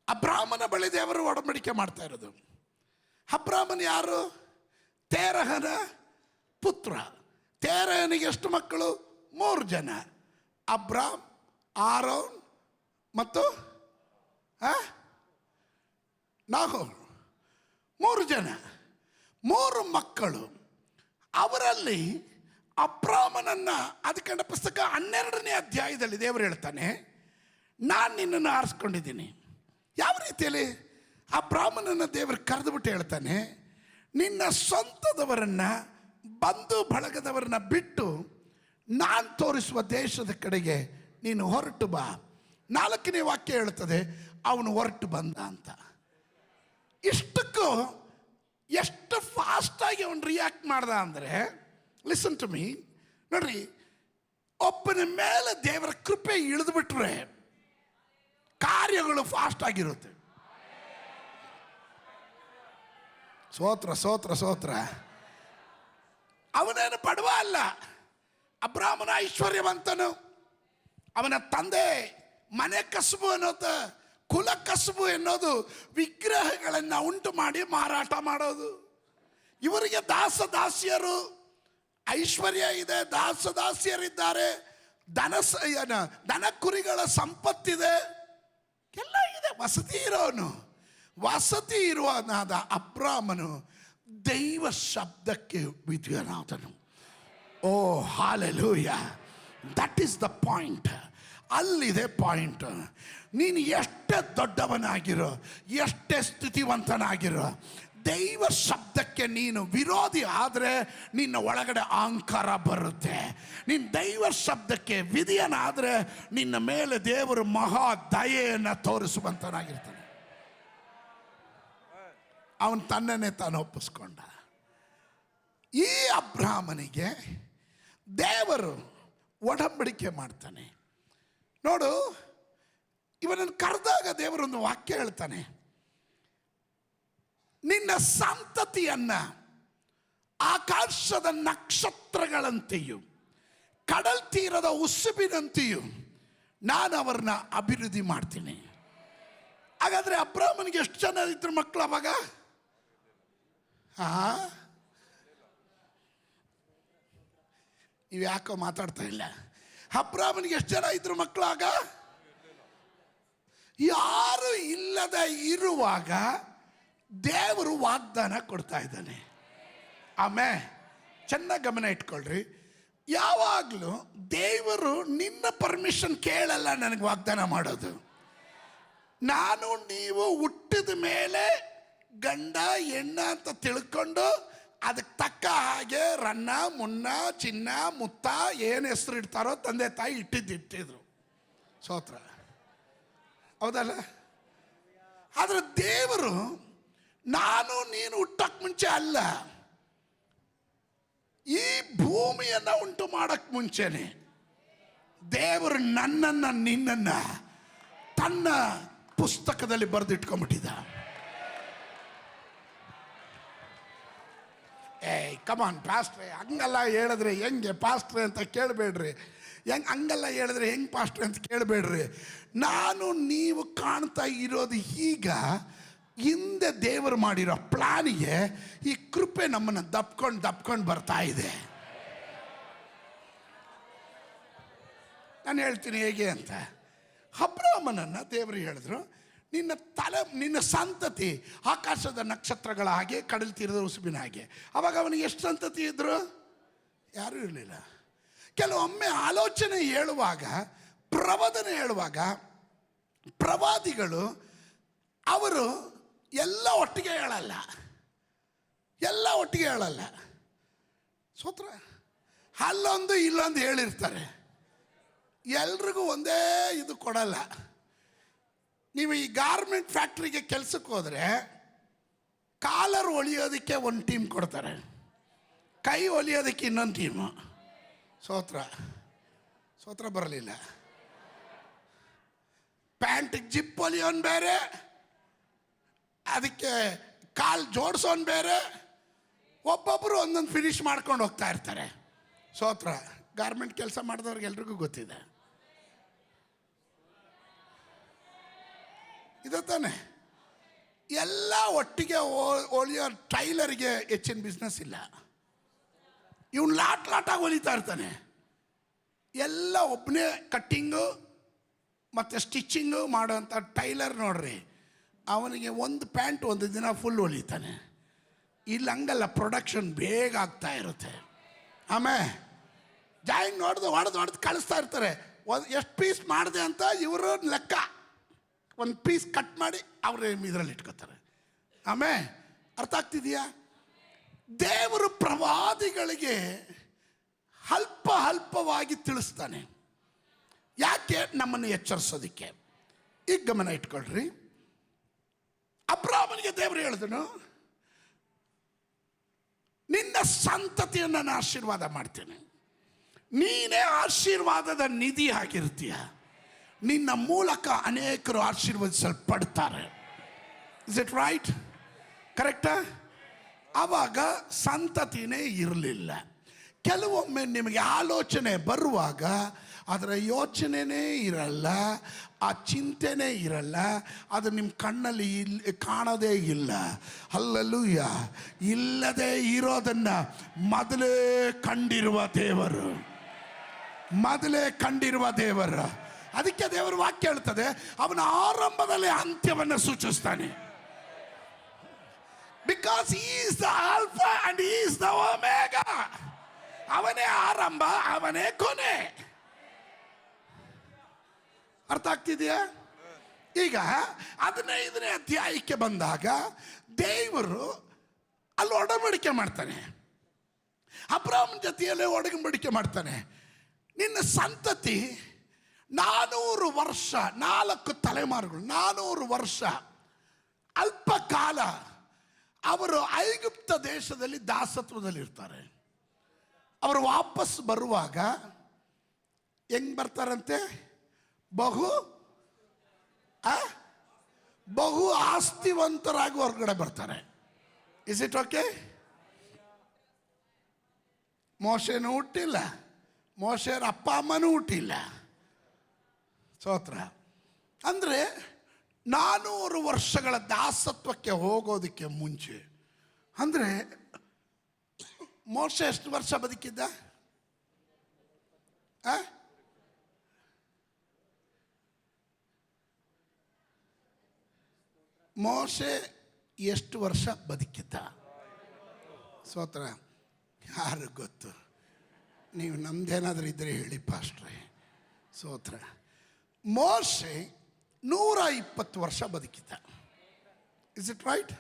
ಅಬ್ರಾಮನ ಬಳಿ ದೇವರು ಒಡಂಬಡಿಕೆ ಮಾಡ್ತಾ ಇರೋದು. ಅಬ್ರಾಮನ್ ಯಾರು? ತೇರಹನ ಪುತ್ರ. ತೇರಹನಿಗೆ ಎಷ್ಟು ಮಕ್ಕಳು? 3 ಜನ. ಅಬ್ರಾಮ್, ಆರೋನ್ ಮತ್ತು ನಾಹೋರ್. 3 ಜನ, 3 ಮಕ್ಕಳು. ಅವರಲ್ಲಿ ಅಬ್ರಾಮನನ್ನ ಆದಿಕಾಂಡ ಪುಸ್ತಕ 12ನೇ ಅಧ್ಯಾಯದಲ್ಲಿ ದೇವರು ಹೇಳ್ತಾನೆ, ನಾನು ನಿನ್ನನ್ನು ಆರಿಸ್ಕೊಂಡಿದ್ದೀನಿ. ಯಾವ ರೀತಿಯಲ್ಲಿ? ಅಬ್ರಾಮನನ್ನು ದೇವರು ಕರೆದುಬಿಟ್ಟು ಹೇಳ್ತಾನೆ, ನಿನ್ನ ಸ್ವಂತದವರನ್ನ, ಬಂಧು ಬಳಗದವರನ್ನ ಬಿಟ್ಟು ನಾನು ತೋರಿಸುವ ದೇಶದ ಕಡೆಗೆ ನೀನು ಹೊರಟು ಬಾ. 4ನೇ ವಾಕ್ಯ ಹೇಳ್ತದೆ, ಅವನು ಹೊರಟು ಬಂದ ಅಂತ. ಇಷ್ಟಕ್ಕೂ ಎಷ್ಟು ಫಾಸ್ಟಾಗಿ ಅವನು ರಿಯಾಕ್ಟ್ ಮಾಡ್ದ ಅಂದರೆ, ಲಿಸನ್ ಟು ಮೀ, ನೋಡ್ರಿ, ಒಬ್ಬನ ಮೇಲೆ ದೇವರ ಕೃಪೆ ಇಳಿದು ಬಿಟ್ರೆ ಕಾರ್ಯಗಳು ಫಾಸ್ಟ್ ಆಗಿರುತ್ತೆ. ಸ್ತೋತ್ರ ಸ್ತೋತ್ರ ಸ್ತೋತ್ರ. ಅವನೇನು ಬಡವ ಅಲ್ಲ, ಅಬ್ರಾಮನ ಐಶ್ವರ್ಯವಂತನು. ಅವನ ತಂದೆ ಮನೆ ಕಸುಬು ಅನ್ನೋದು, ಕುಲ ಕಸುಬು ಎನ್ನೋದು ವಿಗ್ರಹಗಳನ್ನು ಉಂಟು ಮಾಡಿ ಮಾರಾಟ ಮಾಡೋದು. ಇವರಿಗೆ ದಾಸದಾಸಿಯರು, ಐಶ್ವರ್ಯ ಇದೆ, ದಾಸದಾಸಿಯರಿದ್ದಾರೆ, ದನ ಕುರಿಗಳ ಸಂಪತ್ತಿದೆ, ಎಲ್ಲ ಇದೆ. ವಸತಿ ಇರುವನಾದ ಅಬ್ರಾಮನು ದೈವ ಶಬ್ದಕ್ಕೆ ವಿಧೇಯನಾದನು. Oh hallelujah, that is the point. ಅಲ್ಲಿದೆ ಪಾಯಿಂಟ್. ನೀನು ಎಷ್ಟೇ ದೊಡ್ಡವನಾಗಿರೋ, ಎಷ್ಟೇ ಸ್ಥಿತಿವಂತನಾಗಿರೋ, ದೈವ ಶಬ್ದಕ್ಕೆ ನೀನು ವಿರೋಧಿ ಆದರೆ ನಿನ್ನ ಒಳಗಡೆ ಅಹಂಕಾರ ಬರುತ್ತೆ. ನೀನು ದೈವ ಶಬ್ದಕ್ಕೆ ವಿಧಿಯನಾದರೆ ನಿನ್ನ ಮೇಲೆ ದೇವರು ಮಹಾ ದಯೆಯನ್ನು ತೋರಿಸುವಂತನಾಗಿರ್ತಾನೆ. ಅವನು ತನ್ನನ್ನೇ ತಾನು ಒಪ್ಪಿಸ್ಕೊಂಡ. ಈ ಅಬ್ರಾಮನಿಗೆ ದೇವರು ಒಡಂಬಡಿಕೆ ಮಾಡ್ತಾನೆ. ನೋಡು, ಇವನನ್ನು ಕರೆದಾಗ ದೇವರೊಂದು ವಾಕ್ಯ ಹೇಳ್ತಾನೆ, ನಿನ್ನ ಸಂತತಿಯನ್ನ ಆಕಾಶದ ನಕ್ಷತ್ರಗಳಂತೆಯೂ ಕಡಲ್ ತೀರದ ಉಸುಬಿನಂತೆಯೂ ನಾನು ಅವರನ್ನ ಅಭಿವೃದ್ಧಿ ಮಾಡ್ತೀನಿ. ಹಾಗಾದ್ರೆ ಅಬ್ರಾಮನಿಗೆ ಎಷ್ಟು ಜನ ಇದ್ರು ಮಕ್ಕಳು ಅವಾಗ? ನೀವು ಯಾಕೋ ಮಾತಾಡ್ತಾ ಇಲ್ಲ. ಅಬ್ರಾಮನಿಗೆ ಎಷ್ಟು ಜನ ಇದ್ರು ಮಕ್ಕಳು ಆಗ? ಯಾರು ಇಲ್ಲದೆ ಇರುವಾಗ ದೇವರು ವಾಗ್ದಾನ ಕೊಡ್ತಾ ಇದ್ದಾನೆ. ಆಮೇಲೆ ಚೆನ್ನಾಗಿ ಗಮನ ಇಟ್ಕೊಳ್ರಿ, ಯಾವಾಗಲೂ ದೇವರು ನಿನ್ನ ಪರ್ಮಿಷನ್ ಕೇಳಲ್ಲ ನನಗೆ ವಾಗ್ದಾನ ಮಾಡೋದು. ನಾನು ನೀವು ಹುಟ್ಟಿದ ಮೇಲೆ ಗಂಡ ಹೆಣ್ಣ ಅಂತ ತಿಳ್ಕೊಂಡು ಅದಕ್ಕೆ ತಕ್ಕ ಹಾಗೆ ರನ್ನ ಮುನ್ನ ಚಿನ್ನ ಮುತ್ತ ಏನು ಹೆಸರು ಇಡ್ತಾರೋ ತಂದೆ ತಾಯಿ ಇಟ್ಟಿದ್ರು. ಸ್ತೋತ್ರ, ಹೌದಲ್ಲ? ಆದರೆ ದೇವರು ನಾನು ನೀನು ಹುಟ್ಟಕ್ಕೆ ಮುಂಚೆ ಅಲ್ಲ, ಈ ಭೂಮಿಯನ್ನು ಉಂಟು ಮಾಡಕ್ಕೆ ಮುಂಚೆನೆ ದೇವರು ನನ್ನನ್ನು ನಿನ್ನನ್ನು ತನ್ನ ಪುಸ್ತಕದಲ್ಲಿ ಬರೆದಿಟ್ಕೊಂಡ್ಬಿಟ್ಟಿದ್ದ. ಕಮಾನ್ ಪಾಸ್ಟ್ರೆ, ಹಂಗಲ್ಲ ಹೇಳಿದ್ರೆ ಹೆಂಗೆ ಪಾಸ್ಟ್ರೆ ಅಂತ ಕೇಳಬೇಡ್ರಿ. ಹಂಗಲ್ಲ ಹೇಳಿದ್ರೆ ಹೆಂಗೆ ಪಾಸ್ಟ್ರೆ ಅಂತ ಕೇಳಬೇಡ್ರಿ. ನಾನು ನೀವು ಕಾಣ್ತಾ ಇರೋದು ಈಗ ಹಿಂದೆ ದೇವರು ಮಾಡಿರೋ ಪ್ಲಾನಿಗೆ ಈ ಕೃಪೆ ನಮ್ಮನ್ನು ದಪ್ಕೊಂಡು ಬರ್ತಾ ಇದೆ. ನಾನು ಹೇಳ್ತೀನಿ ಹೇಗೆ ಅಂತ. ಅಬ್ರಾಮನನ್ನು ದೇವರು ಹೇಳಿದ್ರು, ನಿನ್ನ ಸಂತತಿ ಆಕಾಶದ ನಕ್ಷತ್ರಗಳ ಹಾಗೆ, ಕಡಲ ತೀರದ ಉಸುಬಿನ ಹಾಗೆ. ಅವಾಗ ಅವನಿಗೆ ಎಷ್ಟು ಸಂತತಿ ಇದ್ರು? ಯಾರೂ ಇರಲಿಲ್ಲ. ಕೆಲವೊಮ್ಮೆ ಆಲೋಚನೆ ಹೇಳುವಾಗ, ಪ್ರವಾದನೆ ಹೇಳುವಾಗ ಪ್ರವಾದಿಗಳು ಅವರು ಎಲ್ಲ ಒಟ್ಟಿಗೆ ಹೇಳಲ್ಲ. ಸೂತ್ರ ಅಲ್ಲೊಂದು ಇಲ್ಲೊಂದು ಹೇಳಿರ್ತಾರೆ. ಎಲ್ರಿಗೂ ಒಂದೇ ಇದು ಕೊಡಲ್ಲ. ನೀವು ಈ ಗಾರ್ಮೆಂಟ್ ಫ್ಯಾಕ್ಟ್ರಿಗೆ ಕೆಲಸಕ್ಕೆ ಹೋದರೆ ಕಾಲರ್ ಹೊಲಿಯೋದಕ್ಕೆ ಒಂದು ಟೀಮ್ ಕೊಡ್ತಾರೆ, ಕೈ ಹೊಲಿಯೋದಕ್ಕೆ ಇನ್ನೊಂದು ಟೀಮು. ಸೋತ್ರ ಬರಲಿಲ್ಲ. ಪ್ಯಾಂಟಿಗೆ ಜಿಪ್ ಹೊಲಿಯೋನ್ ಬೇರೆ, ಅದಕ್ಕೆ ಕಾಲು ಜೋಡಿಸೋನ್ ಬೇರೆ. ಒಬ್ಬೊಬ್ಬರು ಒಂದೊಂದು ಫಿನಿಶ್ ಮಾಡ್ಕೊಂಡು ಹೋಗ್ತಾ ಇರ್ತಾರೆ. ಗಾರ್ಮೆಂಟ್ ಕೆಲಸ ಮಾಡಿದವ್ರಿಗೆ ಎಲ್ರಿಗೂ ಗೊತ್ತಿದೆ. ಇದು ತಾನೆ. ಎಲ್ಲ ಒಟ್ಟಿಗೆ ಹೊಲಿಯೋ ಟೈಲರ್ಗೆ ಹೆಚ್ಚಿನ ಬಿಸ್ನೆಸ್ ಇಲ್ಲ. ಇವನು ಲಾಟಾಗಿ ಹೊಲಿತಾ ಇರ್ತಾನೆ. ಎಲ್ಲ ಒಬ್ಬನೇ ಕಟ್ಟಿಂಗು ಮತ್ತು ಸ್ಟಿಚ್ಚಿಂಗು ಮಾಡೋಂಥ ಟೈಲರ್ ನೋಡ್ರಿ, ಅವನಿಗೆ ಒಂದು ಪ್ಯಾಂಟ್ ಒಂದು ದಿನ ಫುಲ್ ಹೊಲಿತಾನೆ. ಇಲ್ಲಿ ಹಂಗಲ್ಲ, ಪ್ರೊಡಕ್ಷನ್ ಬೇಗ ಆಗ್ತಾ ಇರುತ್ತೆ. ಆಮೇಲೆ ಜಾಯಿಂಗ್ ಹೊಡೆದು ಕಳಿಸ್ತಾ ಇರ್ತಾರೆ. ಎಷ್ಟು ಪೀಸ್ ಮಾಡಿದೆ ಅಂತ ಇವರು ಲೆಕ್ಕ, ಒಂದು ಪೀಸ್ ಕಟ್ ಮಾಡಿ ಅವ್ರ ಇದರಲ್ಲಿ ಇಟ್ಕೋತಾರೆ. ಆಮೇಲೆ ಅರ್ಥ ಆಗ್ತಿದೆಯಾ? ದೇವರು ಪ್ರವಾದಿಗಳಿಗೆ ಅಲ್ಪವಾಗಿ ತಿಳಿಸ್ತಾನೆ. ಯಾಕೆ? ನಮ್ಮನ್ನು ಎಚ್ಚರಿಸೋದಕ್ಕೆ. ಈಗ ಗಮನ ಇಟ್ಕೊಳ್ರಿ. ಅಬ್ರಾಮನಿಗೆ ದೇವರು ಹೇಳಿದನು, ನಿನ್ನ ಸಂತತಿಯನ್ನು ನಾನು ಆಶೀರ್ವಾದ ಮಾಡ್ತೇನೆ, ನೀನೇ ಆಶೀರ್ವಾದದ ನಿಧಿ ಆಗಿರ್ತೀಯ, ನಿನ್ನ ಮೂಲಕ ಅನೇಕರು ಆಶೀರ್ವದಿಸಲ್ಪಡ್ತಾರೆ. Is it right? ಕರೆಕ್ಟಾ? ಆವಾಗ ಸಂತತಿನೇ ಇರಲಿಲ್ಲ. ಕೆಲವೊಮ್ಮೆ ನಿಮಗೆ ಆಲೋಚನೆ ಬರುವಾಗ ಅದರ ಯೋಚನೆನೇ ಇರಲ್ಲ, ಆ ಚಿಂತೆನೇ ಇರಲ್ಲ, ಅದು ನಿಮ್ಮ ಕಣ್ಣಲ್ಲಿ ಕಾಣೋದೇ ಇಲ್ಲ. ಹಲ್ಲೆಲೂಯ. ಇಲ್ಲದೆ ಇರೋದನ್ನು ಮೊದಲೇ ಕಂಡಿರುವ ದೇವರು. ಅದಕ್ಕೆ ದೇವರ ವಾಕ್ಯ ಹೇಳ್ತದೆ, ಅವನ ಆರಂಭದಲ್ಲಿ ಅಂತ್ಯವನ್ನು ಸೂಚಿಸ್ತಾನೆ. Because he is the alpha and he is the omega. ಅವನೇ ಆರಂಭ, ಅವನೇ ಕೊನೆ. ಅರ್ಥ ಆಗ್ತಿದೆಯಾ? ಈಗ 15ನೇ ಅಧ್ಯಾಯಕ್ಕೆ ಬಂದಾಗ ದೇವರು ಅಲ್ಲಿ ಒಡಂಬಡಿಕೆ ಮಾಡ್ತಾನೆ. ಅಬ್ರಾಮನ ಜೊತೆಯಲ್ಲೇ ಒಡಂಬಡಿಕೆ ಮಾಡ್ತಾನೆ. ನಿನ್ನ ಸಂತತಿ 400 ವರ್ಷ, 4 ತಲೆಮಾರುಗಳು, 400 ವರ್ಷ, ಅಲ್ಪ ಕಾಲ ಅವರು ಐಗುಪ್ತ ದೇಶದಲ್ಲಿ ದಾಸತ್ವದಲ್ಲಿರ್ತಾರೆ. ಅವರು ವಾಪಸ್ ಬರುವಾಗ ಹೆಂಗ್ ಬರ್ತಾರಂತೆ? ಬಹು ಆಸ್ತಿವಂತರಾಗಿ ಹೊರಗಡೆ ಬರ್ತಾರೆ. Is it okay? ಮೋಶೆನೂ ಹುಟ್ಟಿಲ್ಲ, ಮೋಶೆರ ಅಪ್ಪ ಅಮ್ಮನೂ ಹುಟ್ಟಿಲ್ಲ. ಸ್ತೋತ್ರ. ಅಂದರೆ 400 ವರ್ಷಗಳ ದಾಸತ್ವಕ್ಕೆ ಹೋಗೋದಕ್ಕೆ ಮುಂಚೆ, ಅಂದರೆ ಮೋಶೆ ಎಷ್ಟು ವರ್ಷ ಬದುಕಿದ್ದ? ಮೋಶೆ ಎಷ್ಟು ವರ್ಷ ಬದುಕಿದ್ದ? ಸ್ತೋತ್ರ. ಯಾರು ಗೊತ್ತು? ನೀವು ನಮ್ದೇನಾದರೂ ಇದ್ದರೆ ಹೇಳಿ ಪಾಸ್ಟ್ರೆ. ಸ್ತೋತ್ರ. ಮೋಶೆ 120 ವರ್ಷ ಬದುಕಿದ್ದ. Is it right?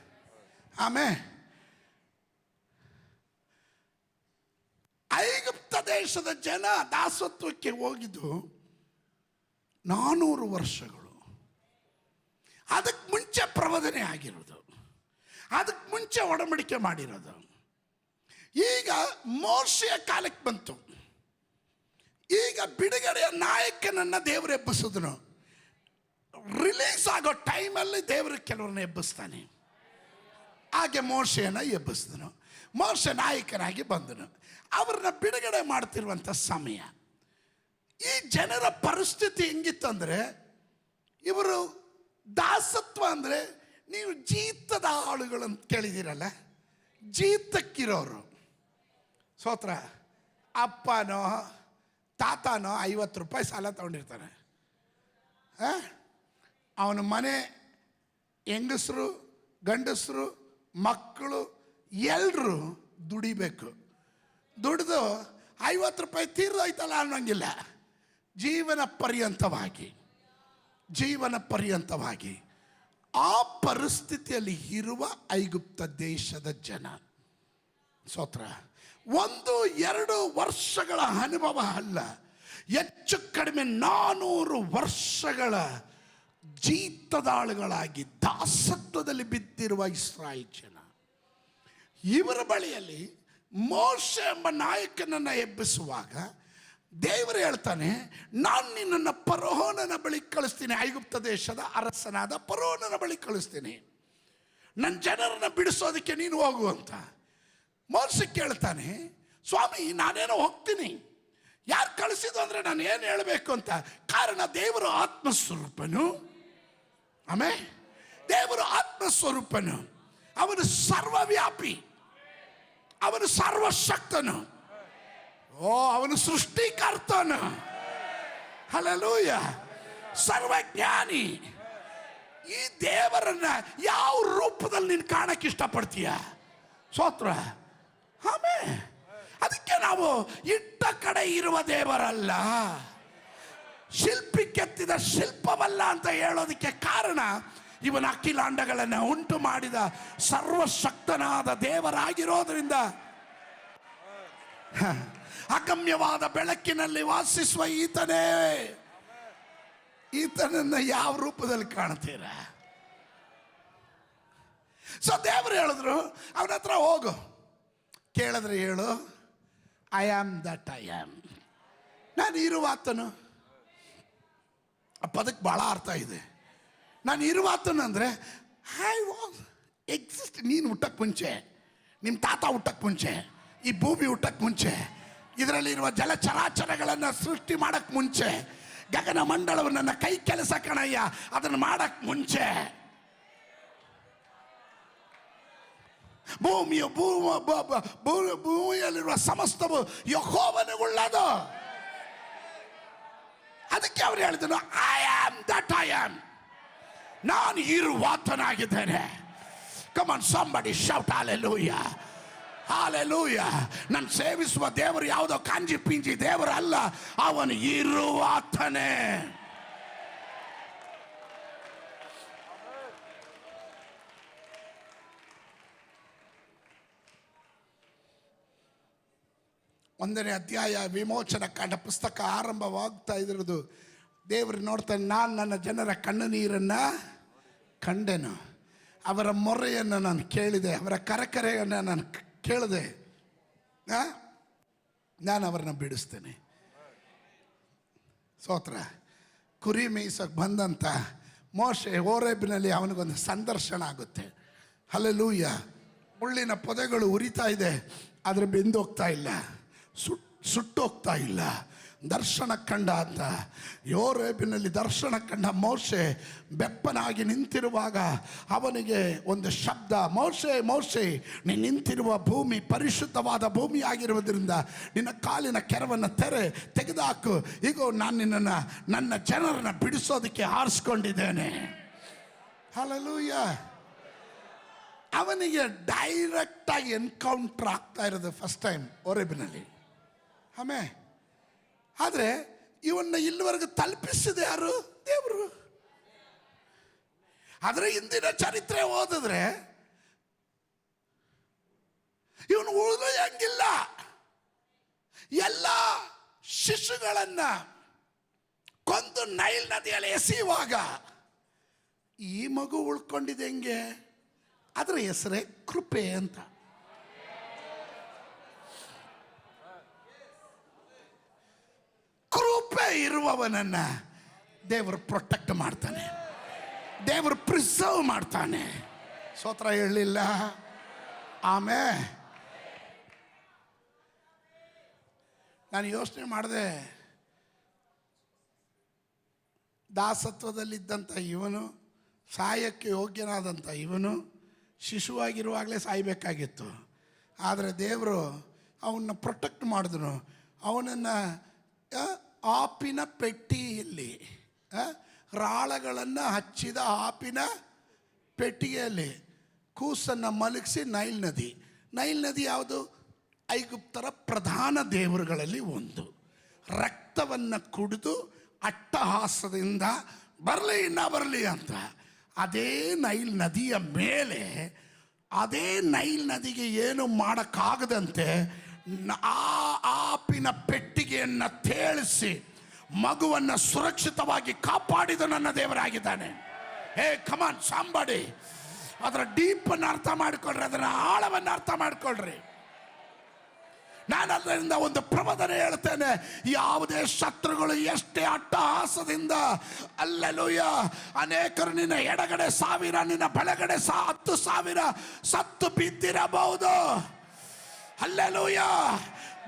ಆಮೇಲೆ ಐಗುಪ್ತ ದೇಶದ ಜನ ದಾಸತ್ವಕ್ಕೆ ಹೋಗಿದ್ದು 400 ವರ್ಷಗಳು. ಅದಕ್ಕೆ ಮುಂಚೆ ಪ್ರವಾದನೆ ಆಗಿರೋದು, ಅದಕ್ಕೆ ಮುಂಚೆ ಒಡಂಬಡಿಕೆ ಮಾಡಿರೋದು. ಈಗ ಮೋಶೆಯ ಕಾಲಕ್ಕೆ ಬಂತು. ಈಗ ಬಿಡುಗಡೆಯ ನಾಯಕನನ್ನು ದೇವರು ಎಬ್ಬಿಸಿದನು. ರಿಲೀಸ್ ಆಗೋ ಟೈಮಲ್ಲಿ ದೇವರು ಕೆಲವ್ರನ್ನ ಎಬ್ಬಿಸ್ತಾನೆ. ಹಾಗೆ ಮೋಶೆಯನ್ನು ಎಬ್ಬಿಸಿದನು. ಮೋಶೆ ನಾಯಕನಾಗಿ ಬಂದನು. ಅವ್ರನ್ನ ಬಿಡುಗಡೆ ಮಾಡ್ತಿರುವಂಥ ಸಮಯ. ಈ ಜನರ ಪರಿಸ್ಥಿತಿ ಹೆಂಗಿತ್ತು ಅಂದರೆ, ಇವರು ದಾಸತ್ವ ಅಂದರೆ, ನೀವು ಜೀತದ ಆಳುಗಳಂತ ಕೇಳಿದ್ದೀರಲ್ಲ, ಜೀತಕ್ಕಿರೋರು. ಸ್ತೋತ್ರ. ಅಪ್ಪನೋ ತಾತನೋ 50 ರೂಪಾಯಿ ಸಾಲ ತಗೊಂಡಿರ್ತಾನೆ. ಅವನ ಮನೆ ಹೆಂಗಸರು ಗಂಡಸರು ಮಕ್ಕಳು ಎಲ್ಲರೂ ದುಡಿಬೇಕು. ದುಡಿದು 50 ರೂಪಾಯಿ ತೀರ್ದೋಯ್ತಲ್ಲ ಅನ್ನೋಂಗಿಲ್ಲ. ಜೀವನ ಪರ್ಯಂತವಾಗಿ ಆ ಪರಿಸ್ಥಿತಿಯಲ್ಲಿ ಇರುವ ಐಗುಪ್ತ ದೇಶದ ಜನ. ಸ್ತೋತ್ರ. 1-2 ವರ್ಷಗಳ ಅನುಭವ ಅಲ್ಲ, ಹೆಚ್ಚು ಕಡಿಮೆ 400 ವರ್ಷಗಳ ಜೀತದಾಳುಗಳಾಗಿ ದಾಸತ್ವದಲ್ಲಿ ಬಿದ್ದಿರುವ ಇಸ್ರಾಯೇಲ್ ಜನ. ಇವರ ಬಳಿಯಲ್ಲಿ ಮೋಶೆ ಎಂಬ ನಾಯಕನನ್ನು ಎಬ್ಬಿಸುವಾಗ ದೇವರು ಹೇಳ್ತಾನೆ, ನಾನು ನಿನ್ನನ್ನು ಫರೋಹನ ಬಳಿ ಕಳಿಸ್ತೀನಿ, ಐಗುಪ್ತ ದೇಶದ ಅರಸನಾದ ಫರೋಹನ ಬಳಿ ಕಳಿಸ್ತೀನಿ, ನನ್ನ ಜನರನ್ನು ಬಿಡಿಸೋದಕ್ಕೆ ನೀನು ಹೋಗು ಅಂತ. ಮೋಶೆ ಕೇಳ್ತಾನೆ, ಸ್ವಾಮಿ ನಾನೇನೋ ಹೋಗ್ತೀನಿ, ಯಾರು ಕಳಿಸಿದ್ದು ಅಂದರೆ ನಾನು ಏನು ಹೇಳಬೇಕು ಅಂತ. ಕಾರಣ ದೇವರು ಆತ್ಮಸ್ವರೂಪನು. ಆಮೇಲೆ ದೇವರು ಆತ್ಮಸ್ವರೂಪನು, ಅವನು ಸರ್ವವ್ಯಾಪಿ, ಅವನು ಸರ್ವಶಕ್ತನು, ಅವನು ಸೃಷ್ಟಿಕರ್ತನು, ಹಲ್ಲೆಲೂಯ, ಸರ್ವಜ್ಞಾನಿ. ಈ ದೇವರನ್ನ ಯಾವ ರೂಪದಲ್ಲಿ ನೀನು ಕಾಣಕ್ಕೆ ಇಷ್ಟಪಡ್ತೀಯ? ಸ್ತೋತ್ರ. ಆಮೇಲೆ ಅದಕ್ಕೆ ನಾವು ಇಟ್ಟ ಕಡೆ ಇರುವ ದೇವರಲ್ಲ, ಶಿಲ್ಪಿ ಕೆತ್ತಿದ ಶಿಲ್ಪವಲ್ಲ ಅಂತ ಹೇಳೋದಕ್ಕೆ ಕಾರಣ, ಇವನ ಅಖಿಲಾಂಡಗಳನ್ನು ಉಂಟು ಮಾಡಿದ ಸರ್ವಶಕ್ತನಾದ ದೇವರಾಗಿರೋದ್ರಿಂದ. ಅಗಮ್ಯವಾದ ಬೆಳಕಿನಲ್ಲಿ ವಾಸಿಸುವ ಈತನನ್ನ ಯಾವ ರೂಪದಲ್ಲಿ ಕಾಣ್ತೀರ? ಸೊ ದೇವರು ಹೇಳಿದ್ರು, ಅವನ ಹತ್ರ ಹೋಗು, ಕೇಳಿದ್ರೆ ಹೇಳು, I am that I am. ನಾನು ಇರುವಾತನು. ಆ ಪದಕ್ಕೆ ಭಾಳ ಅರ್ಥ ಇದೆ. ನಾನು ಇರುವಾತನು ಅಂದರೆ ಐ ವಾಸ್ ಎಕ್ಸಿಸ್ಟ್. ನೀನು ಹುಟ್ಟಕ್ಕೆ ಮುಂಚೆ, ನಿಮ್ಮ ತಾತ ಹುಟ್ಟಕ್ಕೆ ಮುಂಚೆ, ಈ ಭೂಮಿ ಹುಟ್ಟಕ್ಕೆ ಮುಂಚೆ, ಇದರಲ್ಲಿರುವ ಜಲಚರಾಚರಗಳನ್ನು ಸೃಷ್ಟಿ ಮಾಡಕ್ಕೆ ಮುಂಚೆ, ಗಗನ ಮಂಡಲವನ್ನು ನನ್ನ ಕೈ ಕೆಲಸ ಕಣಯ್ಯ, ಅದನ್ನು ಮಾಡಕ್ಕೆ ಮುಂಚೆ, ಭೂಮಿಯಲ್ಲಿರುವ ಸಮಸ್ತವು ಯೆಹೋವನಿಗುಳ್ಳದು. ಅದಕ್ಕೆ ಅವ್ರು ಹೇಳಿದ್ರು, I am that I am. ನಾನು ಇರುವಾತನಾಗಿದ್ದೇನೆ. Come on somebody shout hallelujah. Hallelujah. ನಾನು ಸೇವಿಸುವ ದೇವರು ಯಾವುದೋ ಕಾಂಜಿ ಪಿಂಜಿ ದೇವರಲ್ಲ, ಅವನು ಇರುವಾತನೇ. ಒಂದನೇ ಅಧ್ಯಾಯ ವಿಮೋಚನ ಕಾಂಡ ಪುಸ್ತಕ ಆರಂಭವಾಗ್ತಾ ಇದ್ರದ್ದು. ದೇವರು ನೋಡ್ತಾನೆ, ನಾನು ನನ್ನ ಜನರ ಕಣ್ಣು ನೀರನ್ನು ಕಂಡೆನು, ಅವರ ಮೊರೆಯನ್ನು ನಾನು ಕೇಳಿದೆ, ಅವರ ಕರಕರೆಯನ್ನು ನಾನು ಕೇಳಿದೆ, ನಾನು ಅವರನ್ನು ಬಿಡಿಸ್ತೇನೆ. ಸ್ತೋತ್ರ. ಕುರಿ ಮೇಯಿಸೋಕೆ ಬಂದಂಥ ಮೋಶೆ ಹೋರೇಬಿನಲ್ಲಿ ಅವನಿಗೊಂದು ಸಂದರ್ಶನ ಆಗುತ್ತೆ. ಹಲ್ಲೆಲೂಯ. ಮುಳ್ಳಿನ ಪೊದೆಗಳು ಉರಿತಾ ಇದೆ, ಆದರೆ ಬೆಂದೋಗ್ತಾ ಇಲ್ಲ, ಸುಟ್ಟೋಗ್ತಾ ಇಲ್ಲ. ದರ್ಶನ ಕಂಡ ಅಂತ ಯೋರೇಬಿನಲ್ಲಿ ದರ್ಶನ ಕಂಡ ಮೋಶೆ ಬೆಪ್ಪನಾಗಿ ನಿಂತಿರುವಾಗ ಅವನಿಗೆ ಒಂದು ಶಬ್ದ, ಮೋಶೆ ಮೋಶೆ, ನೀನು ನಿಂತಿರುವ ಭೂಮಿ ಪರಿಶುದ್ಧವಾದ ಭೂಮಿ ಆಗಿರುವುದರಿಂದ ನಿನ್ನ ಕಾಲಿನ ಕೆರವನ್ನು ತೆಗೆದುಹಾಕು. ಈಗ ನಾನು ನಿನ್ನನ್ನು, ನನ್ನ ಜನರನ್ನು ಬಿಡಿಸೋದಕ್ಕೆ ಆರಿಸ್ಕೊಂಡಿದ್ದೇನೆ. ಹಲ್ಲೆಲೂಯ. ಅವನಿಗೆ ಡೈರೆಕ್ಟಾಗಿ ಎನ್ಕೌಂಟರ್ ಆಗ್ತಾ ಇರೋದು ಫಸ್ಟ್ ಟೈಮ್ ಹೋರೇಬಿನಲ್ಲಿ. ಆಮೇಲೆ ಆದರೆ ಇವನ್ನ ಇಲ್ಲಿವರೆಗೂ ತಲುಪಿಸಿದೆ ಯಾರು? ದೇವರು. ಆದರೆ ಇಂದಿನ ಚರಿತ್ರೆ ಓದಿದ್ರೆ ಇವನು ಉಳಿಯೋಂಗಿಲ್ಲ. ಎಲ್ಲ ಶಿಶುಗಳನ್ನ ಕೊಂದು ನೈಲ್ ನದಿಯಲ್ಲಿ ಎಸೆಯುವಾಗ ಈ ಮಗು ಉಳ್ಕೊಂಡಿದೆ ಹೆಂಗೆ? ಅದರ ಹೆಸರೇ ಕೃಪೆ ಅಂತ. ಕೃಪೆ ಇರುವವನನ್ನ ದೇವರು ಪ್ರೊಟೆಕ್ಟ್ ಮಾಡ್ತಾನೆ, ದೇವರು ಪ್ರಿಸರ್ವ್ ಮಾಡ್ತಾನೆ. ಸ್ತೋತ್ರ ಹೇಳಲಿಲ್ಲ? ಆಮೇಲೆ ನಾನು ಯೋಚನೆ ಮಾಡಿದೆ, ದಾಸತ್ವದಲ್ಲಿದ್ದಂಥ ಇವನು, ಸಾಯಕ್ಕೆ ಯೋಗ್ಯನಾದಂಥ ಇವನು ಶಿಶುವಾಗಿರುವಾಗಲೇ ಸಾಯಬೇಕಾಗಿತ್ತು. ಆದರೆ ದೇವರು ಅವನ್ನ ಪ್ರೊಟೆಕ್ಟ್ ಮಾಡಿದ್ರು. ಅವನನ್ನು ಆಪಿನ ಪೆಟ್ಟಿಗೆಯಲ್ಲಿ, ರಾಳಗಳನ್ನು ಹಚ್ಚಿದ ಆಪಿನ ಪೆಟ್ಟಿಗೆಯಲ್ಲಿ ಕೂಸನ್ನು ಮಲಗಿಸಿ ನೈಲ್ ನದಿ ಯಾವುದು? ಐಗುಪ್ತರ ಪ್ರಧಾನ ದೇವರುಗಳಲ್ಲಿ ಒಂದು. ರಕ್ತವನ್ನು ಕುಡಿದು ಅಟ್ಟಹಾಸದಿಂದ ಬರಲಿ ಅಂತ ಅದೇ ನೈಲ್ ನದಿಯ ಮೇಲೆ, ಅದೇ ನೈಲ್ ನದಿಗೆ ಏನು ಮಾಡೋಕ್ಕಾಗದಂತೆ ಆಪಿನ ಪೆಟ್ಟಿಗೆಯನ್ನು ತೇಳಿಸಿ ಮಗುವನ್ನು ಸುರಕ್ಷಿತವಾಗಿ ಕಾಪಾಡಿದ ನನ್ನ ದೇವರಾಗಿದ್ದಾನೆ. ಹೇ ಕಮಾನ್ ಸಾಂಬಾಡಿ, ಅದರ ಡೀಪನ್ನು ಅರ್ಥ ಮಾಡಿಕೊಳ್ಳ್ರಿ, ಅದರ ಆಳವನ್ನು ಅರ್ಥ ಮಾಡಿಕೊಳ್ಳ್ರಿ. ನಾನು ಅದರಿಂದ ಒಂದು ಪ್ರವಚನ ಹೇಳ್ತೇನೆ. ಯಾವುದೇ ಶತ್ರುಗಳು ಎಷ್ಟೇ ಅಟ್ಟಹಾಸದಿಂದ, ಅಲ್ಲೆಲೂಯ, ಅನೇಕರು ನಿನ್ನ ಎಡಗಡೆ 1000, ನಿನ್ನ ಬಲಗಡೆ 10,000 ಸತ್ತು ಬಿದ್ದಿರಬಹುದು. ಅಲ್ಲೆಲೂಯ,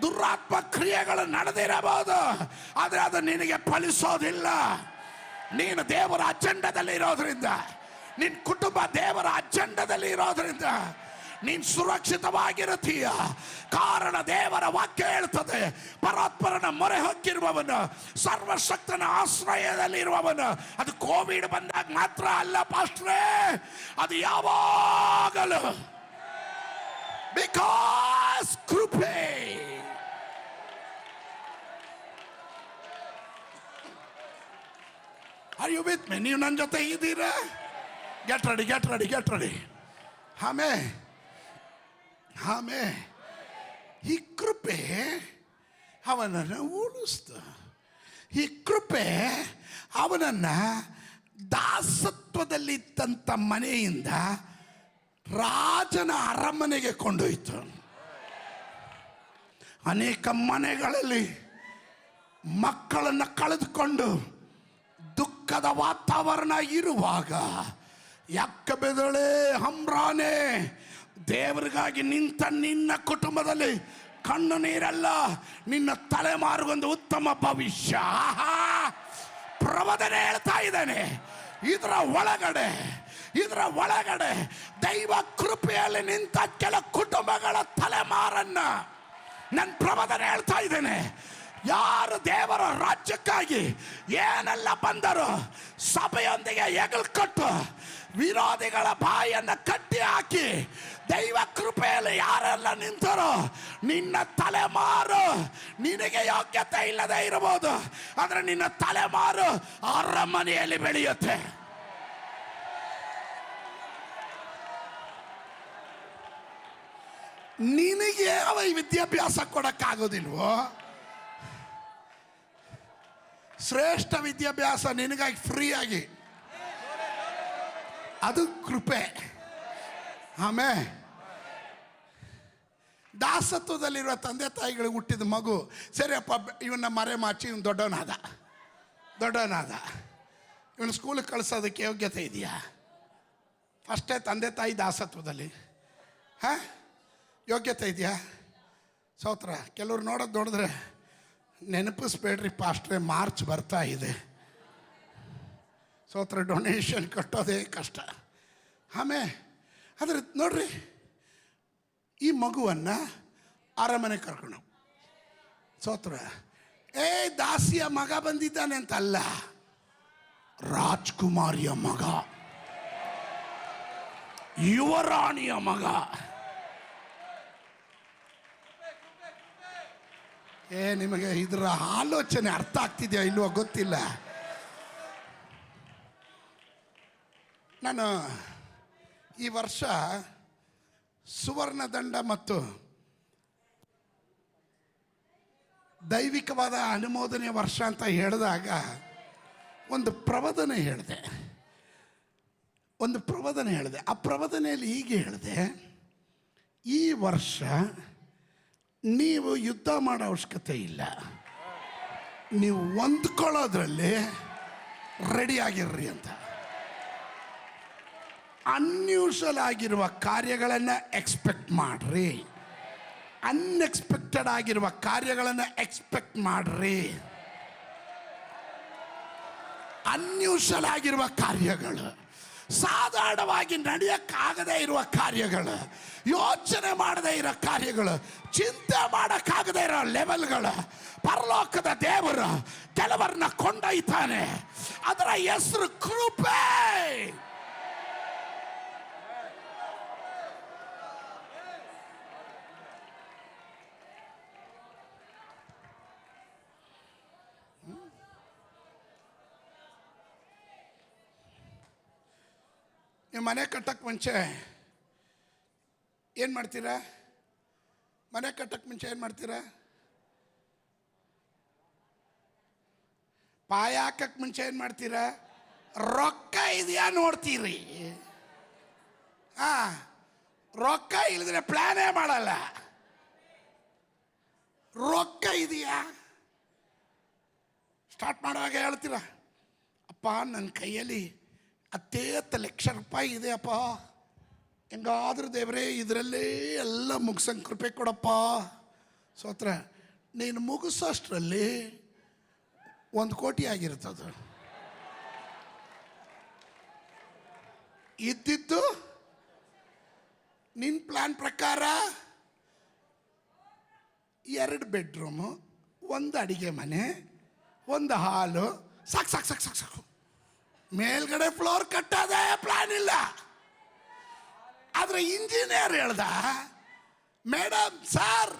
ದುರಾತ್ಮ ಕ್ರಿಯೆಗಳು ನಡೆದಿರಬಹುದು, ಆದರೆ ಅದು ನಿನಗೆ ಫಲಿಸೋದಿಲ್ಲ. ನೀನು ದೇವರ ಅಜೆಂಡದಲ್ಲಿ ಇರೋದ್ರಿಂದ, ನಿನ್ನ ಕುಟುಂಬ ದೇವರ ಅಜೆಂಡದಲ್ಲಿ ಇರೋದ್ರಿಂದ ನೀನು ಸುರಕ್ಷಿತವಾಗಿರುತ್ತೀಯ. ಕಾರಣ ದೇವರ ವಾಕ್ಯ ಹೇಳ್ತದೆ, ಪರಾತ್ಪರನ ಮೊರೆ ಹೊಕ್ಕಿರುವವನು, ಸರ್ವಶಕ್ತನ ಆಶ್ರಯದಲ್ಲಿರುವವನು. ಅದು ಕೋವಿಡ್ ಬಂದಾಗ ಮಾತ್ರ ಅಲ್ಲ ಪಾಸ್ಟ್ರೇ, ಅದು ಯಾವಾಗಲೂ. ಬಿಕಾಸ್ ಕೃಪೆ. Are you with me? ನೀವು ನನ್ನ ಜೊತೆ ಇದ್ದೀರಾ? Get ready. ಆಮೇ ಈ ಕೃಪೆ ಅವನನ್ನು ಉಳಿಸ್ತು. ಈ ಕೃಪೆ ಅವನನ್ನು ದಾಸತ್ವದಲ್ಲಿದ್ದಂಥ ಮನೆಯಿಂದ ರಾಜನ ಅರಮನೆಗೆ ಕೊಂಡೊಯ್ತು. ಅನೇಕ ಮನೆಗಳಲ್ಲಿ ಮಕ್ಕಳನ್ನು ಕಳೆದುಕೊಂಡು ದುಃಖದ ವಾತಾವರಣ ಇರುವಾಗ, ಯಾಕಬೆದಳೆ ಹಮ್ರಾನೆ, ದೇವರಿಗಾಗಿ ನಿಂತ ನಿನ್ನ ಕುಟುಂಬದಲ್ಲಿ ಕಣ್ಣು ನೀರಲ್ಲ, ನಿನ್ನ ತಲೆಮಾರಿಗೊಂದು ಉತ್ತಮ ಭವಿಷ್ಯ. ಪ್ರವಚನೆ ಹೇಳ್ತಾ ಇದ್ದಾನೆ. ಇದರ ಒಳಗಡೆ ದೈವ ಕೃಪೆಯಲ್ಲಿ ನಿಂತ ಕೆಲ ಕುಟುಂಬಗಳ ತಲೆಮಾರನ್ನ ನನ್ನ ಪ್ರವಚನೆ ಹೇಳ್ತಾ ಇದ್ದೇನೆ. ಯಾರು ದೇವರ ರಾಜ್ಯಕ್ಕಾಗಿ ಏನೆಲ್ಲ ಬಂದರು, ಸಭೆಯೊಂದಿಗೆ ಎಗಲ್ಕೊಟ್ಟು ವಿರೋಧಿಗಳ ಬಾಯನ್ನು ಕಟ್ಟಿ ಹಾಕಿ ದೈವ ಕೃಪೆಯಲ್ಲಿ ಯಾರೆಲ್ಲ ನಿಂತರೋ, ನಿನ್ನ ತಲೆಮಾರು ನಿನಗೆ ಯೋಗ್ಯತೆ ಇಲ್ಲದೆ ಇರಬಹುದು, ಆದರೆ ನಿನ್ನ ತಲೆಮಾರು ಅರಮನೆಯಲ್ಲಿ ಬೆಳೆಯುತ್ತೆ. ನಿನಗೆ ಯಾವ ವಿದ್ಯಾಭ್ಯಾಸ ಕೊಡಕ್ಕಾಗೋದಿಲ್ವೋ, ಶ್ರೇಷ್ಠ ವಿದ್ಯಾಭ್ಯಾಸ ನಿನಗಾಗಿ ಫ್ರೀಯಾಗಿ, ಅದು ಕೃಪೆ. ಆಮೇಲೆ ದಾಸತ್ವದಲ್ಲಿರುವ ತಂದೆ ತಾಯಿಗಳಿಗೆ ಹುಟ್ಟಿದ ಮಗು, ಸರಿಯಪ್ಪ ಇವನ್ನ ಮರೆ ಮಾಚಿ ಇವನು ದೊಡ್ಡವನಾದ, ಇವನು ಸ್ಕೂಲಿಗೆ ಕಳಿಸೋದಕ್ಕೆ ಯೋಗ್ಯತೆ ಇದೆಯಾ? ಅಷ್ಟೇ ತಂದೆ ತಾಯಿ ದಾಸತ್ವದಲ್ಲಿ ಯೋಗ್ಯತೆ ಇದೆಯಾ? ಸೋತ್ರ ಕೆಲವ್ರು ನೋಡಿದ್ರೆ ನೆನಪಿಸ್ಬೇಡ್ರಿ ಪಾಸ್ಟ್ರೆ, ಮಾರ್ಚ್ ಬರ್ತಾ ಇದೆ, ಸೋತ್ರ ಡೊನೇಷನ್ ಕಟ್ಟೋದೇ ಕಷ್ಟ. ಆಮೇಲೆ ಆದರೆ ನೋಡ್ರಿ, ಈ ಮಗುವನ್ನು ಅರಮನೆ ಕರ್ಕೊಂಡು ಸೋತ್ರ, ದಾಸಿಯ ಮಗ ಬಂದಿದ್ದಾನೆ ಅಂತ ಅಲ್ಲ, ರಾಜ್ಕುಮಾರಿಯ ಮಗ, ಯುವರಾಣಿಯ ಮಗ. ನಿಮಗೆ ಇದರ ಆಲೋಚನೆ ಅರ್ಥ ಆಗ್ತಿದೆಯಾ ಇಲ್ವೋ ಗೊತ್ತಿಲ್ಲ. ನಾನು ಈ ವರ್ಷ ಸುವರ್ಣದಂಡ ಮತ್ತು ದೈವಿಕವಾದ ಅನುಮೋದನೆ ವರ್ಷ ಅಂತ ಹೇಳಿದಾಗ ಒಂದು ಪ್ರವಚನ ಹೇಳಿದೆ. ಆ ಪ್ರವಚನೆಯಲ್ಲಿ ಹೀಗೆ ಹೇಳಿದೆ, ಈ ವರ್ಷ ನೀವು ಯುದ್ಧ ಮಾಡೋ ಅವಶ್ಯಕತೆ ಇಲ್ಲ, ನೀವು ಹೊಂದ್ಕೊಳ್ಳೋದ್ರಲ್ಲಿ ರೆಡಿಯಾಗಿರ್ರಿ ಅಂತ. ಅನ್ಯೂಶಲ್ ಆಗಿರುವ ಕಾರ್ಯಗಳನ್ನು ಎಕ್ಸ್ಪೆಕ್ಟ್ ಮಾಡ್ರಿ. ಅನ್ಎಕ್ಸ್ಪೆಕ್ಟೆಡ್ ಆಗಿರುವ ಕಾರ್ಯಗಳನ್ನು ಎಕ್ಸ್ಪೆಕ್ಟ್ ಮಾಡ್ರಿ. ಅನ್ಯೂಶಲ್ ಆಗಿರುವ ಕಾರ್ಯಗಳು, ಸಾಧಾರಣವಾಗಿ ನಡೆಯಕ್ಕಾಗದೇ ಇರುವ ಕಾರ್ಯಗಳು, ಯೋಚನೆ ಮಾಡದೇ ಇರೋ ಕಾರ್ಯಗಳು, ಚಿಂತೆ ಮಾಡಕ್ಕಾಗದೇ ಇರೋ ಲೆವೆಲ್ಗಳು, ಪರಲೋಕದ ದೇವರು ಕೆಲವರನ್ನ ಕೊಂಡೊಯ್ತಾನೆ. ಅದರ ಹೆಸರು ಕೃಪೆ. ನೀವು ಮನೆ ಕಟ್ಟಕ್ಕೆ ಮುಂಚೆ ಏನು ಮಾಡ್ತೀರಾ? ಮನೆ ಕಟ್ಟಕ್ಕೆ ಮುಂಚೆ ಏನು ಮಾಡ್ತೀರಾ? ಪಾಯ ಹಾಕಕ್ಕೆ ಮುಂಚೆ ಏನು ಮಾಡ್ತೀರಾ? ರೊಕ್ಕ ಇದೆಯಾ ನೋಡ್ತೀರಿ. ರೊಕ್ಕ ಇಲ್ಲದ್ರೆ ಪ್ಲಾನೇ ಮಾಡಲ್ಲ. ರೊಕ್ಕ ಇದೆಯಾ ಸ್ಟಾರ್ಟ್ ಮಾಡುವಾಗ ಹೇಳ್ತೀರಾ, ಅಪ್ಪ ನನ್ನ ಕೈಯಲ್ಲಿ 10 ಲಕ್ಷ ರೂಪಾಯಿ ಇದೆ ಅಪ್ಪ, ಹೆಂಗಾದ್ರೂ ದೇವರೇ ಇದರಲ್ಲೇ ಎಲ್ಲ ಮುಗಿಸಂಗೆ ಕೃಪೆ ಕೊಡಪ್ಪ. ಸ್ತೋತ್ರ. ನೀನು ಮುಗಿಸೋಷ್ಟರಲ್ಲಿ 1 ಕೋಟಿ ಆಗಿರ್ತದೆ. ಇದ್ದಿದ್ದು ನಿನ್ನ ಪ್ಲಾನ್ ಪ್ರಕಾರ 2 ಬೆಡ್ರೂಮು, 1 ಅಡಿಗೆ ಮನೆ, 1 ಹಾಲು, ಸಾಕು ಸಾಕು ಸಾಕು ಸಾಕು ಸಾಕು. ಮೇಲ್ಗಡೆ ಫ್ಲೋರ್ ಕಟ್ಟೋದೇ ಪ್ಲಾನ್ ಇಲ್ಲ. ಆದ್ರೆ ಇಂಜಿನಿಯರ್ ಹೇಳ್ದ, ಮೇಡಮ್ ಸರ್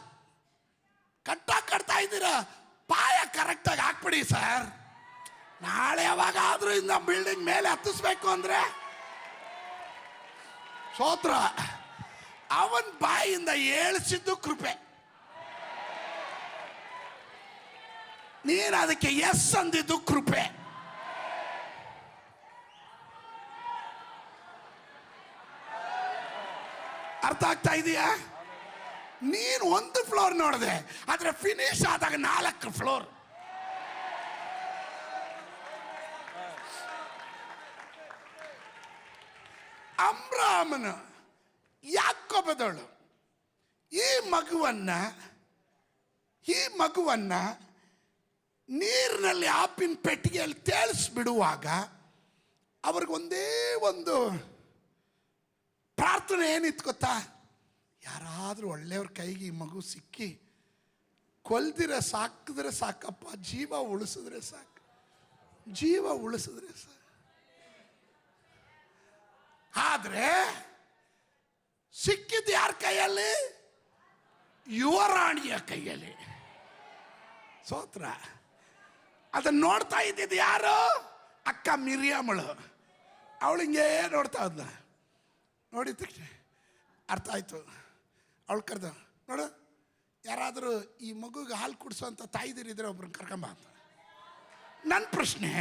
ಕಟ್ತಾ ಇದ್ದೀರಾ, ಪಾಯ ಕರೆಕ್ಟಾಗಿ ಹಾಕ್ಬಿಡಿ ಸರ್, ನಾಳೆ ಯಾವಾಗಾದ್ರೂ ಇನ್ನ ಬಿಲ್ಡಿಂಗ್ ಮೇಲೆ ಹತ್ತಿಸ್ಬೇಕು ಅಂದ್ರೆ. ಸ್ತೋತ್ರ. ಅವನ್ ಬಾಯಿಂದ ಹೇಳಿಸಿದ್ದು ಕೃಪೆ. ನೀನು ಅದಕ್ಕೆ ಎಸ್ ಅಂದಿದ್ದು ಕೃಪೆ. ಅರ್ಥ ಆಗ್ತಾ ಇದೆಯಾ? ನೀನು 1 ಫ್ಲೋರ್ ನೋಡಿದೆ, ಆದ್ರೆ ಫಿನಿಶ್ ಆದಾಗ 4 ಫ್ಲೋರ್. ಅಬ್ರಹಾಮನು ಯಾಕೋಬದವಳು ಈ ಮಗುವನ್ನ ನೀರಿನಲ್ಲಿ ಆಪಿನ ಪೆಟ್ಟಿಗೆಯಲ್ಲಿ ತೇಲಿಸ್ಬಿಡುವಾಗ ಅವ್ರಿಗೊಂದೇ ಒಂದು ಪ್ರಾರ್ಥನೆ ಏನಿತ್ತು ಗೊತ್ತಾ? ಯಾರಾದರೂ ಒಳ್ಳೆಯವ್ರ ಕೈಗೆ ಈ ಮಗು ಸಿಕ್ಕಿ ಕೊಲ್ದಿರೆ ಸಾಕಿದ್ರೆ ಸಾಕಪ್ಪ, ಜೀವ ಉಳಿಸಿದ್ರೆ ಸಾಕು, ಜೀವ ಉಳಿಸಿದ್ರೆ ಸಾಕು. ಆದ್ರೆ ಸಿಕ್ಕಿದ್ದು ಯಾರ ಕೈಯಲ್ಲಿ? ಯುವರಾಣಿಯ ಕೈಯಲ್ಲಿ. ಸ್ತೋತ್ರ. ಅದನ್ನ ನೋಡ್ತಾ ಇದ್ದಿದ್ದು ಯಾರು? ಅಕ್ಕ ಮಿರಿಯಮ್ಮಳು. ಅವಳು ಹಿಂಗೇ ನೋಡ್ತಾ ಇದ್ದ. ನೋಡಿದ ತಕ್ಷಣ ಅರ್ಥ ಆಯ್ತು. ಅವಳು ಕರೆದ, ನೋಡು ಯಾರಾದರೂ ಈ ಮಗುಗೆ ಹಾಲು ಕುಡಿಸೋಂಥ ತಾಯಿದಿರಿದ್ರೆ ಒಬ್ರನ್ನ ಕರ್ಕೊಂಬ ಅಂತ. ನನ್ನ ಪ್ರಶ್ನೆ,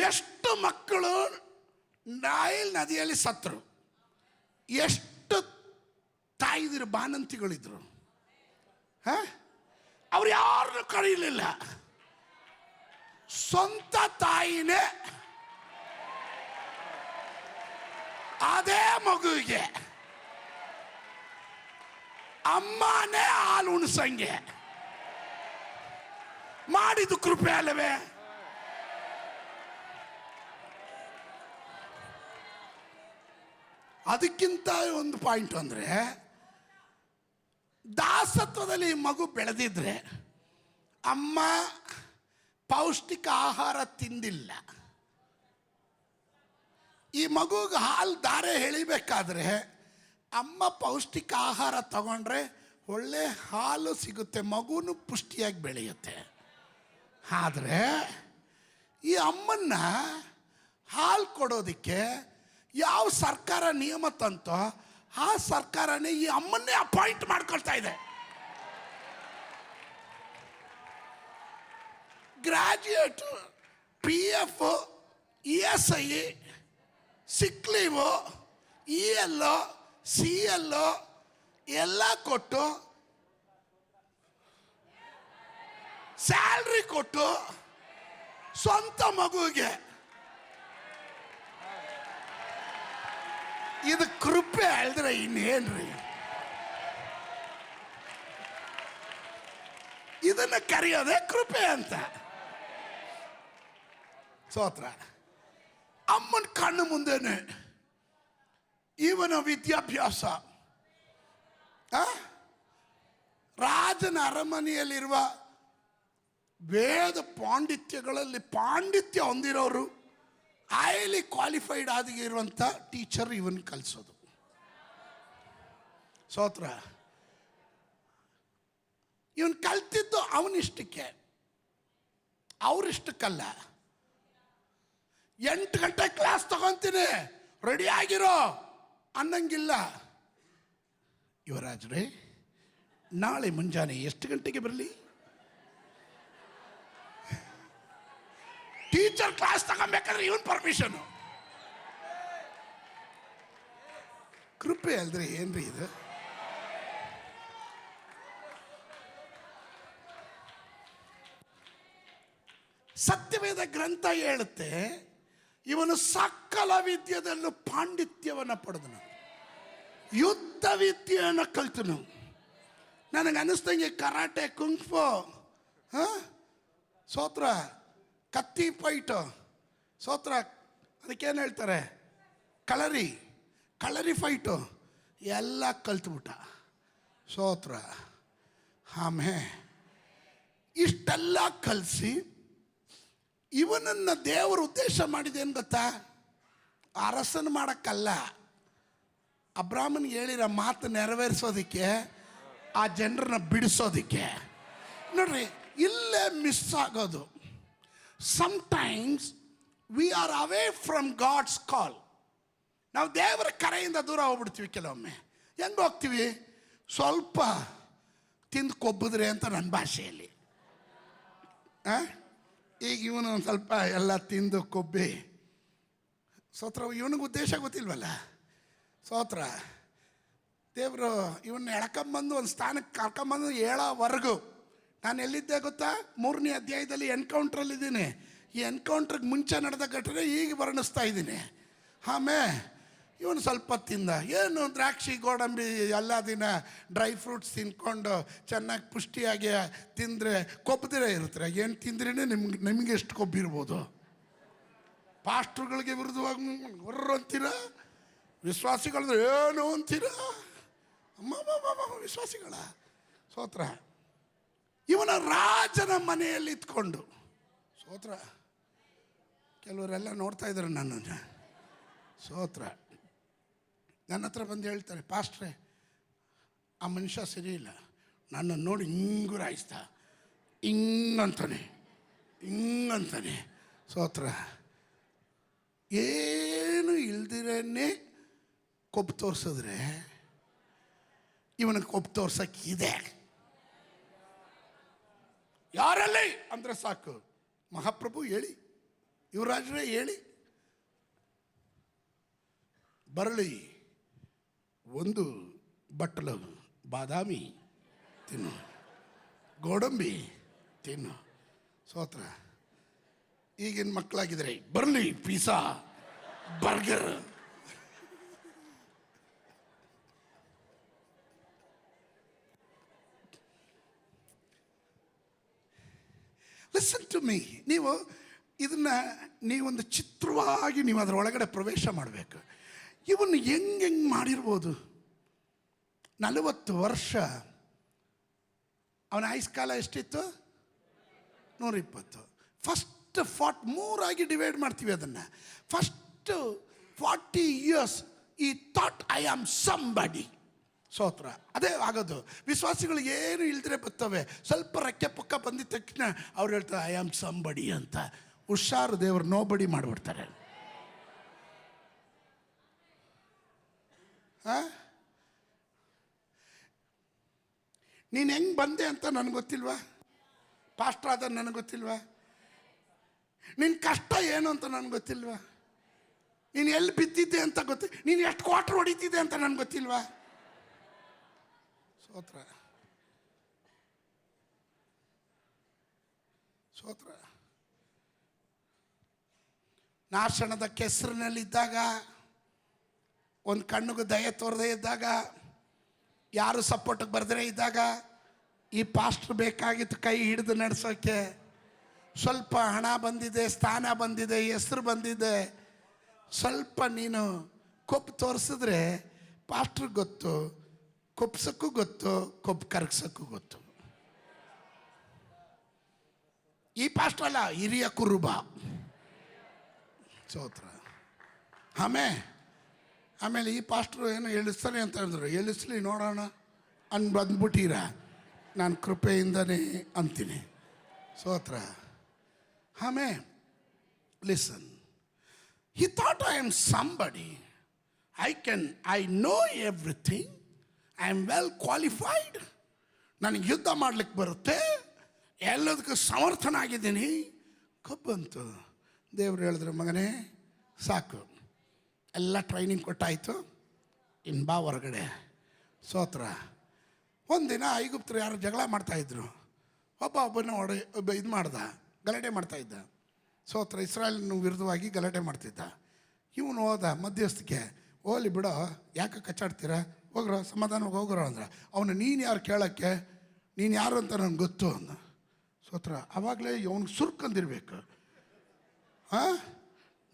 ಎಷ್ಟು ಮಕ್ಕಳು ನೈಲ್ ನದಿಯಲ್ಲಿ ಸತ್ತರು? ಎಷ್ಟು ತಾಯಿದಿರು ಬಾಣಂತಿಗಳಿದ್ರು? ಅವ್ರು ಯಾರನ್ನು ಕರೀಲಿಲ್ಲ. ಸ್ವಂತ ತಾಯಿನೇ ಅದೇ ಮಗುವಿಗೆ ಅಮ್ಮನೇ ಹಾಲು ಉಣಿಸಂಗೆ ಮಾಡಿದ್ದು ಕೃಪೆ ಅಲ್ಲವೇ? ಅದಕ್ಕಿಂತ ಒಂದು ಪಾಯಿಂಟ್ ಅಂದ್ರೆ, ದಾಸತ್ವದಲ್ಲಿ ಈ ಮಗು ಬೆಳೆದಿದ್ರೆ ಅಮ್ಮ ಪೌಷ್ಟಿಕ ಆಹಾರ ತಿಂದಿಲ್ಲ, ಈ ಮಗುಗೆ ಹಾಲು ದಾರೆ ಎಳಿಬೇಕಾದ್ರೆ ಅಮ್ಮ ಪೌಷ್ಟಿಕ ಆಹಾರ ತಗೊಂಡ್ರೆ ಒಳ್ಳೆ ಹಾಲು ಸಿಗುತ್ತೆ, ಮಗುನು ಪುಷ್ಟಿಯಾಗಿ ಬೆಳೆಯುತ್ತೆ. ಆದರೆ ಈ ಅಮ್ಮನ್ನ ಹಾಲು ಕೊಡೋದಕ್ಕೆ ಯಾವ ಸರ್ಕಾರ ನಿಯಮ ತಂತೋ ಆ ಸರ್ಕಾರನೇ ಈ ಅಮ್ಮನ್ನೇ ಅಪಾಯಿಂಟ್ ಮಾಡ್ಕೊಳ್ತಾ ಇದೆ. ಗ್ರಾಜ್ಯುಯೇಟ್, PF, ESI, ಸಿಕ್ ಲೀವು, EL, CL ಎಲ್ಲ ಕೊಟ್ಟು ಸ್ಯಾಲ್ರಿ ಕೊಟ್ಟು ಸ್ವಂತ ಮಗುವಿಗೆ. ಇದು ಕೃಪೆ ಅಲ್ದ್ರೆ ಇನ್ನೇನ್ರಿ? ಇದನ್ನು ಕರೆಯೋದೇ ಕೃಪೆ ಅಂತ. ಸ್ತೋತ್ರ. ಅಮ್ಮನ ಕಣ್ಣು ಮುಂದೆನೆ ಇವನ ವಿದ್ಯಾಭ್ಯಾಸ, ರಾಜನ ಅರಮನೆಯಲ್ಲಿರುವ ವೇದ ಪಾಂಡಿತ್ಯಗಳಲ್ಲಿ ಪಾಂಡಿತ್ಯ ಹೊಂದಿರೋರು, ಹೈಲಿ ಕ್ವಾಲಿಫೈಡ್ ಆಗಿರುವಂಥ ಟೀಚರ್ ಇವನ್ ಕಲಿಸೋದು. ಸ್ತೋತ್ರ. ಇವನ್ ಕಲ್ತಿದ್ದು ಅವನಿಷ್ಟಕ್ಕೆ, ಅವರಿಷ್ಟಕ್ಕಲ್ಲ. 8 ಗಂಟೆ ಕ್ಲಾಸ್ ತಗೊಂತೀನಿ ರೆಡಿ ಆಗಿರೋ ಅನ್ನಂಗಿಲ್ಲ. ಯುವರಾಜ್ರೆ, ನಾಳೆ ಮುಂಜಾನೆ ಎಷ್ಟು ಗಂಟೆಗೆ ಬರಲಿ? ಟೀಚರ್ ಕ್ಲಾಸ್ ತಗೊಬೇಕಾದ್ರೆ ಇವನ್ ಪರ್ಮಿಷನ್. ಕೃಪೆ ಅಲ್ದ್ರೆ ಏನ್ರಿ ಇದು? ಸತ್ಯವೇದ ಗ್ರಂಥ ಹೇಳುತ್ತೆ, ಇವನು ಸಕಲ ವಿದ್ಯೆದಲ್ಲೂ ಪಾಂಡಿತ್ಯವನ್ನು ಪಡೆದನು, ಯುದ್ಧ ವಿದ್ಯೆಯನ್ನು ಕಲ್ತನು. ನನಗೆ ಅನ್ನಿಸ್ದಂಗೆ ಕರಾಟೆ, ಕುಂಗ್ಫೋ, ಸ್ತೋತ್ರ, ಕತ್ತಿ ಫೈಟು, ಸ್ತೋತ್ರ, ಅದಕ್ಕೇನು ಹೇಳ್ತಾರೆ, ಕಳರಿ ಫೈಟು ಎಲ್ಲ ಕಲ್ತ್ಬಿಟ್ಟ. ಸ್ತೋತ್ರ. ಆಮೇಲೆ ಇಷ್ಟೆಲ್ಲ ಕಲಿಸಿ ಇವನನ್ನು ದೇವರು ಉದ್ದೇಶ ಮಾಡಿದೆ ಏನು ಗೊತ್ತಾ? ಅರಸನ ಮಾಡೋಕ್ಕಲ್ಲ, ಅಬ್ರಾಹ್ಮನ್ಗೆ ಹೇಳಿರೋ ಮಾತು ನೆರವೇರಿಸೋದಕ್ಕೆ, ಆ ಜನರನ್ನ ಬಿಡಿಸೋದಕ್ಕೆ. ನೋಡ್ರಿ, ಇಲ್ಲೇ ಮಿಸ್ ಆಗೋದು. Sometimes we are away from God's call. ನಾವು ದೇವರ ಕರೆಯಿಂದ ದೂರ ಹೋಗ್ಬಿಡ್ತೀವಿ. ಕೆಲವೊಮ್ಮೆ ಹೆಂಗೆ ಹೋಗ್ತೀವಿ? ಸ್ವಲ್ಪ ತಿಂದು ಕೊಬ್ಬಿದ್ರೆ ಅಂತ ನನ್ನ ಭಾಷೆಯಲ್ಲಿ. ಈಗ ಇವನು ಒಂದು ಸ್ವಲ್ಪ ಎಲ್ಲ ತಿಂದು ಕೊಬ್ಬಿ, ಸ್ತೋತ್ರ, ಇವನಿಗೆ ಉದ್ದೇಶ ಗೊತ್ತಿಲ್ವಲ್ಲ. ಸ್ತೋತ್ರ. ದೇವರು ಇವನ್ನ ಎಳ್ಕೊಂಬಂದು ಒಂದು ಸ್ಥಾನಕ್ಕೆ ಕರ್ಕೊಂಬಂದು ಹೇಳೋವರೆಗೂ ನಾನು ಎಲ್ಲಿದ್ದೆ ಗೊತ್ತಾ? 3ನೇ ಅಧ್ಯಾಯದಲ್ಲಿ ಎನ್ಕೌಂಟ್ರಲ್ಲಿದ್ದೀನಿ. ಈ ಎನ್ಕೌಂಟ್ರಿಗೆ ಮುಂಚೆ ನಡೆದ ಘಟನೆ ಈಗ ವರ್ಣಿಸ್ತಾ ಇದ್ದೀನಿ. ಆಮೇಲೆ ಇವನು ಸ್ವಲ್ಪ ತಿಂದ, ಏನು ದ್ರಾಕ್ಷಿ, ಗೋಡಂಬಿ ಎಲ್ಲ ದಿನ ಡ್ರೈ ಫ್ರೂಟ್ಸ್ ತಿನ್ಕೊಂಡು ಚೆನ್ನಾಗಿ ಪುಷ್ಟಿಯಾಗಿ ತಿಂದರೆ ಕೊಬ್ಬದಿರೇ ಇರ್ತಾರೆ. ಏನು ತಿಂದ್ರೇ ನಿಮಗೆ ಎಷ್ಟು ಕೊಬ್ಬಿರ್ಬೋದು? ಪಾಸ್ಟ್ರುಗಳಿಗೆ ವಿರುದ್ಧವಾಗಿ ಅಂತೀರ, ವಿಶ್ವಾಸಿಗಳಂದ್ರೆ ಏನು ಅಂತೀರ? ವಿಶ್ವಾಸಿಗಳ. ಸ್ತೋತ್ರ. ಇವನ ರಾಜನ ಮನೆಯಲ್ಲಿ ಇತ್ಕೊಂಡು, ಸ್ತೋತ್ರ, ಕೆಲವರೆಲ್ಲ ನೋಡ್ತಾ ಇದ್ದಾರೆ ನನ್ನನ್ನು. ಸ್ತೋತ್ರ. ನನ್ನ ಹತ್ರ ಬಂದು ಹೇಳ್ತಾರೆ, ಪಾಸ್ಟ್ರೇ, ಆ ಮನುಷ್ಯ ಸರಿ ಇಲ್ಲ, ನನ್ನನ್ನು ನೋಡಿ ಹಿಂಗೂ ರಾಯಿಸ್ತಾ, ಹಿಂಗಂತಾನೆ. ಸ್ತೋತ್ರ. ಏನು ಇಲ್ದಿರೇ ಕೊಬ್ಬು ತೋರಿಸಿದ್ರೆ ಇವನಿಗೆ ಕೊಬ್ಬು ತೋರ್ಸಕ್ಕಿದೆ. ಯಾರಲ್ಲಿ ಅಂದರೆ ಸಾಕು, ಮಹಾಪ್ರಭು ಹೇಳಿ, ಯುವರಾಜರೇ ಹೇಳಿ, ಬರಲಿ 1 ಬಟ್ಟಲು ಬಾದಾಮಿ ತಿನ್ನು, ಗೋಡಂಬಿ ತಿನ್ನು. ಸ್ತೋತ್ರ. ಈಗಿನ ಮಕ್ಕಳಾಗಿದ್ರೆ ಬರಲಿ pizza, burger. Listen to me. ನೀವು ಇದನ್ನು ನೀವೊಂದು ಚಿತ್ರವಾಗಿ ನೀವು ಅದರ ಒಳಗಡೆ ಪ್ರವೇಶ ಮಾಡಬೇಕು. ಇವನು ಹೆಂಗೆ ಮಾಡಿರ್ಬೋದು? 40 ವರ್ಷ. ಅವನ ಆಯುಷ್ಕಾಲ ಎಷ್ಟಿತ್ತು? 120. ಫಸ್ಟ್ 3 ಡಿವೈಡ್ ಮಾಡ್ತೀವಿ ಅದನ್ನು. ಫಸ್ಟ್ 40 years ಈ ಥಾಟ್ ಐ ಆಮ್ ಸಂಬಡಿ. ಸ್ತೋತ್ರ. ಅದೇ ಆಗೋದು. ವಿಶ್ವಾಸಿಗಳು ಏನು ಇಲ್ದ್ರೆ ಬರ್ತವೆ, ಸ್ವಲ್ಪ ರೆಕ್ಕೆ ಪಕ್ಕ ಬಂದಿದ್ದ ತಕ್ಷಣ ಅವ್ರು ಹೇಳ್ತಾರೆ ಐ ಆಮ್ ಸಂಬಡಿ ಅಂತ. ಹುಷಾರು, ದೇವರು ನೋಬಡಿ ಮಾಡಿಬಿಡ್ತಾರೆ. ನೀನು ಹೆಂಗೆ ಬಂದೆ ಅಂತ ನನಗೆ ಗೊತ್ತಿಲ್ವಾ? ಪಾಸ್ಟರ್ ಆದ ನನಗೆ ಗೊತ್ತಿಲ್ವಾ? ನಿನ್ನ ಕಷ್ಟ ಏನು ಅಂತ ನನಗೆ ಗೊತ್ತಿಲ್ವಾ? ನೀನು ಎಲ್ಲಿ ಬಿದ್ದಿದ್ದೆ ಅಂತ ನೀನು ಎಷ್ಟು ಕ್ವಾರ್ಟರ್ ಹೊಡಿತಿದ್ದೆ ಅಂತ ನನಗೆ ಗೊತ್ತಿಲ್ವಾ? ಸ್ತೋತ್ರ. ನಾಶನದ ಕೆಸರಿನಲ್ಲಿದ್ದಾಗ, ಒಂದು ಕಣ್ಣಿಗೆ ದಯೆ ತೋರದೇ ಇದ್ದಾಗ, ಯಾರು ಸಪೋರ್ಟಿಗೆ ಬರದೇ ಇದ್ದಾಗ, ಈ ಪಾಸ್ಟರ್ ಬೇಕಾಗಿತ್ತು ಕೈ ಹಿಡಿದು ನಡೆಸೋಕ್ಕೆ. ಸ್ವಲ್ಪ ಹಣ ಬಂದಿದೆ, ಸ್ಥಾನ ಬಂದಿದೆ, ಹೆಸರು ಬಂದಿದೆ. ಸ್ವಲ್ಪ ನೀನು ಕೊಪ್ಪು ತೋರಿಸಿದ್ರೆ ಪಾಸ್ಟ್ರಿಗೆ ಗೊತ್ತು, ಕೊಪ್ಸಕ್ಕೂ ಗೊತ್ತು, ಕೊಪ್ಪು ಕರಗ್ಸಕ್ಕೂ ಗೊತ್ತು. ಈ ಪಾಸ್ಟರ್ ಅಲ್ಲ, ಹಿರಿಯ ಕುರುಬ. ಸ್ತೋತ್ರ. ಆಮೇಲೆ ಈ ಪಾಸ್ಟ್ರು ಏನು ಎಳಿಸ್ತಾನೆ ಅಂತ ಹೇಳಿದ್ರು. ಎಳಿಸ್ಲಿ ನೋಡೋಣ ಬಂದ್ಬಿಟ್ಟಿರ. ನಾನು ಕೃಪೆಯಿಂದನೇ ಅಂತೀನಿ. ಸ್ತೋತ್ರ. Listen, he thought I am somebody. I know everything. I am well qualified. ನನಗೆ ಯುದ್ಧ ಮಾಡ್ಲಿಕ್ಕೆ ಬರುತ್ತೆ, ಎಲ್ಲದಕ್ಕೂ ಸಮರ್ಥನಾಗಿದ್ದೀನಿ. ಕಬ್ಬಂತು. ದೇವ್ರು ಹೇಳಿದ್ರು, ಮಗನೇ ಸಾಕು, ಎಲ್ಲ ಟ್ರೈನಿಂಗ್ ಕೊಟ್ಟಾಯಿತು, ಇನ್ನು ಬಾ ಹೊರಗಡೆ. ಸ್ತೋತ್ರ. ಒಂದಿನ ಐಗುಪ್ತರು ಯಾರು ಜಗಳ ಮಾಡ್ತಾಯಿದ್ರು. ಒಬ್ಬನ ಇದು ಮಾಡ್ದ, ಗಲಾಟೆ ಮಾಡ್ತಾಯಿದ್ದ. ಸ್ತೋತ್ರ. ಇಸ್ರಾಯೇಲಿನ ವಿರುದ್ಧವಾಗಿ ಗಲಾಟೆ ಮಾಡ್ತಿದ್ದ. ಇವನು ಹೋದ ಮಧ್ಯಸ್ಥಿಕೆ. ಹೋಗ್ಲಿ ಬಿಡೋ, ಯಾಕೆ ಕಚ್ಚಾಡ್ತೀರಾ, ಹೋಗ್ರೋ, ಸಮಾಧಾನವಾಗಿ ಹೋಗ್ರೋ ಅಂದ್ರೆ. ಅವನು ನೀನು ಯಾರು ಕೇಳೋಕ್ಕೆ, ನೀನು ಯಾರು ಅಂತ ನನಗೆ ಗೊತ್ತು ಅಂದ. ಸ್ತೋತ್ರ. ಆವಾಗಲೇ ಅವನಿಗೆ ಸುರ್ಕಂದಿರ್ಬೇಕು.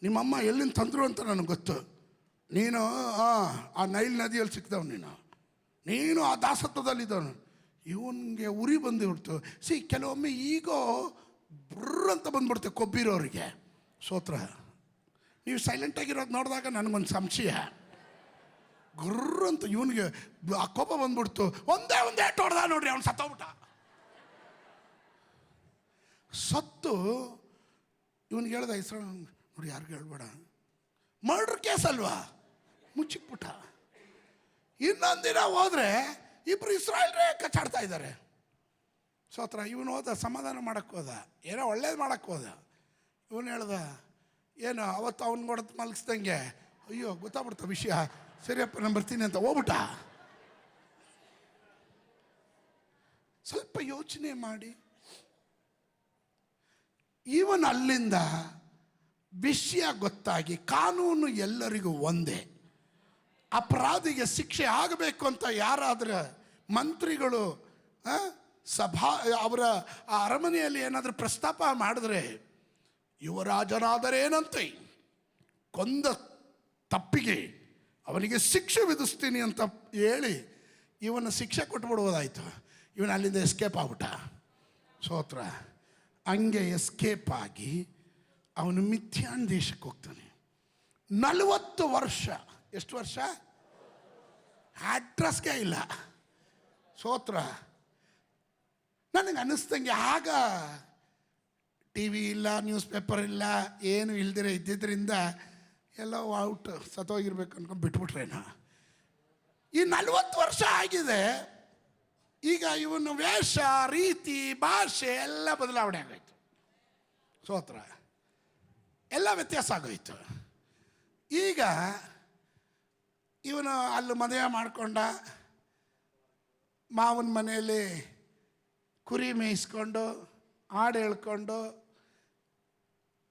ನಿಮ್ಮಮ್ಮ ಎಲ್ಲಿಂದ ತಂದರು ಅಂತ ನನಗೆ ಗೊತ್ತು. ನೀನು ಆ ನೈಲ್ ನದಿಯಲ್ಲಿ ಸಿಕ್ಕಿದವನು, ನೀನು ಆ ದಾಸತ್ವದಲ್ಲಿದ್ದವನು. ಇವನಿಗೆ ಉರಿ ಬಂದುಬಿಡ್ತು. ಕೆಲವೊಮ್ಮೆ ಈಗ ಬ್ರರ್ ಅಂತ ಬಂದ್ಬಿಡುತ್ತೆ ಕೊಬ್ಬಿರೋರಿಗೆ. ಸ್ತೋತ್ರ. ನೀವು ಸೈಲೆಂಟಾಗಿರೋದು ನೋಡಿದಾಗ ನನಗೊಂದು ಸಂಶಯ. ಗುರ್ರ ಅಂತ ಇವನಿಗೆ ಆ ಕೋಪ ಬಂದ್ಬಿಡ್ತು. ಒಂದೇ ಹೊಡೆದ ನೋಡ್ರಿ, ಅವ್ನು ಸತ್ತೋಗ್ಬಿಟ್ಟ. ಸತ್ತು ಇವನಿಗೆ ಹೇಳ್ದ, ಇಸ್ರಾಯೇಲ್ ನೋಡಿ ಯಾರಿಗೂ ಹೇಳ್ಬೇಡ, ಮರ್ಡರ್ ಕೇಸ್ ಅಲ್ವಾ, ಮುಚ್ಚಿಕ್ಬಿಟ್ಟ. ಇನ್ನೊಂದಿನ ಹೋದ್ರೆ ಇಬ್ರು ಇಸ್ರಾಯೇಲ್ರೇ ಕಚ್ಚಾಡ್ತಾ ಇದ್ದಾರೆ. ಸ್ತೋತ್ರ. ಇವನು ಹೋದ, ಸಮಾಧಾನ ಮಾಡಕ್ಕೆ ಹೋದ, ಏನೋ ಒಳ್ಳೇದು ಮಾಡಕ್ಕೆ ಹೋದ. ಇವನು ಹೇಳ್ದ, ಏನು ಅವತ್ತು ಅವ್ನು ಕೊಡತ್ತು ಮಲಗಿಸ್ದಂಗೆ, ಅಯ್ಯೋ ಗೊತ್ತಾಗ್ಬಿಡ್ತ ವಿಷಯ, ಸರಿಯಪ್ಪ ನಾನು ಬರ್ತೀನಿ ಅಂತ ಹೋಗ್ಬಿಟ್ಟ. ಸ್ವಲ್ಪ ಯೋಚನೆ ಮಾಡಿ. ಇವನ್ ಅಲ್ಲಿಂದ ವಿಷಯ ಗೊತ್ತಾಗಿ, ಕಾನೂನು ಎಲ್ಲರಿಗೂ ಒಂದೇ, ಅಪರಾಧಿಗೆ ಶಿಕ್ಷೆ ಆಗಬೇಕು ಅಂತ ಯಾರಾದ್ರೆ ಮಂತ್ರಿಗಳು ಅವರ ಆ ಅರಮನೆಯಲ್ಲಿ ಏನಾದರೂ ಪ್ರಸ್ತಾಪ ಮಾಡಿದ್ರೆ, ಯುವರಾಜನಾದರೇನಂತೆ ಕೊಂದ ತಪ್ಪಿಗೆ ಅವನಿಗೆ ಶಿಕ್ಷೆ ವಿಧಿಸ್ತೀನಿ ಅಂತ ಹೇಳಿ ಇವನ ಶಿಕ್ಷೆ ಕೊಟ್ಬಿಡ್ಬೋದಾಯ್ತು. ಇವನು ಅಲ್ಲಿಂದ ಎಸ್ಕೇಪ್ ಆಗ್ಬಿಟ್ಟ. ಸ್ತೋತ್ರ. ಹಂಗೆ ಎಸ್ಕೇಪ್ ಆಗಿ ಅವನು ಮಿಥ್ಯಾನ್ ದೇಶಕ್ಕೆ ಹೋಗ್ತಾನೆ. 40 ವರ್ಷ. ಎಷ್ಟು ವರ್ಷ? ಅಡ್ರೆಸ್ಗೆ ಇಲ್ಲ. ಸ್ತೋತ್ರ. ನನಗೆ ಅನ್ನಿಸ್ದಂಗೆ ಆಗ ಟಿ ವಿ ಇಲ್ಲ, ನ್ಯೂಸ್ ಪೇಪರ್ ಇಲ್ಲ, ಏನು ಇಲ್ದಿರ ಇದ್ದಿದ್ದರಿಂದ ಎಲ್ಲ ಔಟ್ ಸತ್ತೋಗಿರ್ಬೇಕು ಅನ್ಕೊಂಡು ಬಿಟ್ಬಿಟ್ರೇನೋ. ಈ 40 ವರ್ಷ ಆಗಿದೆ. ಈಗ ಇವನು ವೇಷ, ರೀತಿ, ಭಾಷೆ ಎಲ್ಲ ಬದಲಾವಣೆ ಆಗೋಯ್ತು. ಸ್ತೋತ್ರ. ಎಲ್ಲ ವ್ಯತ್ಯಾಸ ಆಗೋಯ್ತು. ಈಗ ಇವನು ಅಲ್ಲಿ ಮದುವೆ ಮಾಡಿಕೊಂಡ, ಮಾವನ ಮನೆಯಲ್ಲಿ ಕುರಿ ಮೇಯಿಸ್ಕೊಂಡು, ಹಾಡು ಹೇಳ್ಕೊಂಡು,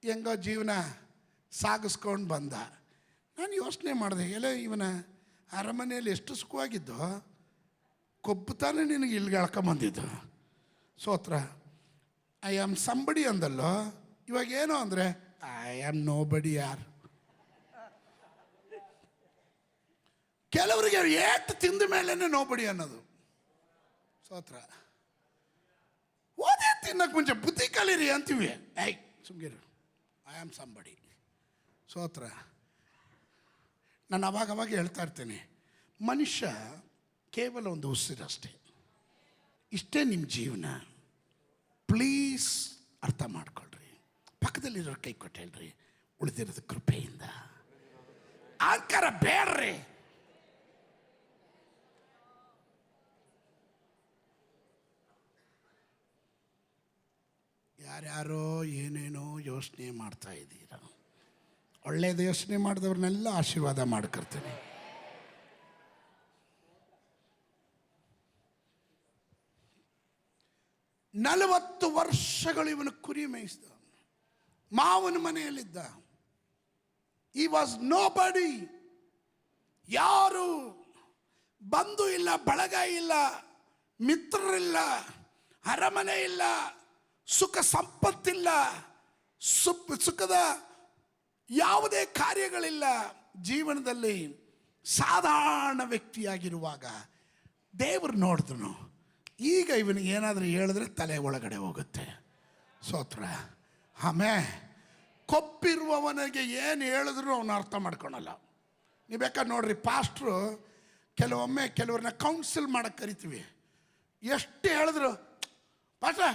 ಹೆಂಗೋ ಜೀವನ ಸಾಗಿಸ್ಕೊಂಡು ಬಂದ. ನಾನು ಯೋಚನೆ ಮಾಡಿದೆ, ಎಲ್ಲ ಇವನ ಅರಮನೆಯಲ್ಲಿ ಎಷ್ಟು ಸುಖವಾಗಿದ್ದೋ, ಕೊಬ್ಬು ತಾನೇ ನಿನಗೆ ಇಲ್ಲಿಗೆ ಎಳ್ಕೊಂಬಂದಿದ್ದು. ಸ್ತೋತ್ರ. ಐ ಆಮ್ ಸಂಬಡಿ ಅಂದಲ್ಲೋ, ಇವಾಗ ಏನು ಅಂದರೆ ಐ ಆಮ್ ನೋ ಬಡಿ ಯಾರ್. ಕೆಲವರಿಗೆ ಏಟು ತಿಂದ ಮೇಲೇ ನೋಬಡಿ ಅನ್ನೋದು. ಸ್ತೋತ್ರ. ಓದೇ ತಿನ್ನಕ್ಕೆ ಮುಂಚೆ ಬುದ್ಧಿ ಕಲೀರಿ ಅಂತೀವಿ. ಸುಮ್ಗಿರು, ಐ ಆಮ್ ಸಂಬಡಿ. ಸ್ತೋತ್ರ. ನಾನು ಅವಾಗ ಹೇಳ್ತಾ ಇರ್ತೇನೆ, ಮನುಷ್ಯ ಕೇವಲ ಒಂದು ಉಸಿರಷ್ಟೇ, ಇಷ್ಟೇ ನಿಮ್ಮ ಜೀವನ. ಪ್ಲೀಸ್ ಅರ್ಥ ಮಾಡ್ಕೊಳ್ರಿ. ಪಕ್ಕದಲ್ಲಿರೋ ಕೈ ಕೊಟ್ಟು ಹೇಳ್ರಿ, ಉಳಿದಿರೋದು ಕೃಪೆಯಿಂದ. ಅಹಂಕಾರ ಬೇಡ್ರಿ. ಯಾರ್ಯಾರೋ ಏನೇನೋ ಯೋಚನೆ ಮಾಡ್ತಾ ಇದ್ದೀರ. ಒಳ್ಳೇದು ಯೋಚನೆ ಮಾಡಿದವ್ರನ್ನೆಲ್ಲ ಆಶೀರ್ವಾದ ಮಾಡ್ಕೊಳ್ತೇನೆ. ನಲವತ್ತು ವರ್ಷಗಳು ಇವನು ಕುರಿ ಮೇಯಿಸಿದ, ಮಾವನ ಮನೆಯಲ್ಲಿದ್ದ. ಈ ವಾಸ್ ನೋ ಬಡಿ. ಯಾರು ಬಂಧು ಇಲ್ಲ, ಬಳಗ ಇಲ್ಲ, ಮಿತ್ರರಿಲ್ಲ, ಅರಮನೆ ಇಲ್ಲ, ಸುಖ ಸಂಪತ್ತಿಲ್ಲ, ಸುಖದ ಯಾವುದೇ ಕಾರ್ಯಗಳಿಲ್ಲ. ಜೀವನದಲ್ಲಿ ಸಾಧಾರಣ ವ್ಯಕ್ತಿಯಾಗಿರುವಾಗ ದೇವರು ನೋಡಿದ್ರು. ಈಗ ಇವನಿಗೆ ಏನಾದರೂ ಹೇಳಿದ್ರೆ ತಲೆ ಒಳಗಡೆ ಹೋಗುತ್ತೆ. ಸ್ತೋತ್ರ. ಆಮೇಲೆ ಕೊಪ್ಪಿರುವವನಿಗೆ ಏನು ಹೇಳಿದ್ರು ಅವನು ಅರ್ಥ ಮಾಡ್ಕೊಳಲ್ಲ. ನೀವು ಬೇಕಾದ್ರೆ ನೋಡ್ರಿ, ಪಾಸ್ಟ್ರು ಕೆಲವೊಮ್ಮೆ ಕೆಲವ್ರನ್ನ ಕೌನ್ಸಿಲ್ ಮಾಡೋಕ್ಕೆ ಕರಿತೀವಿ. ಎಷ್ಟು ಹೇಳಿದ್ರು, ಪಾಸ್ಟ್ರ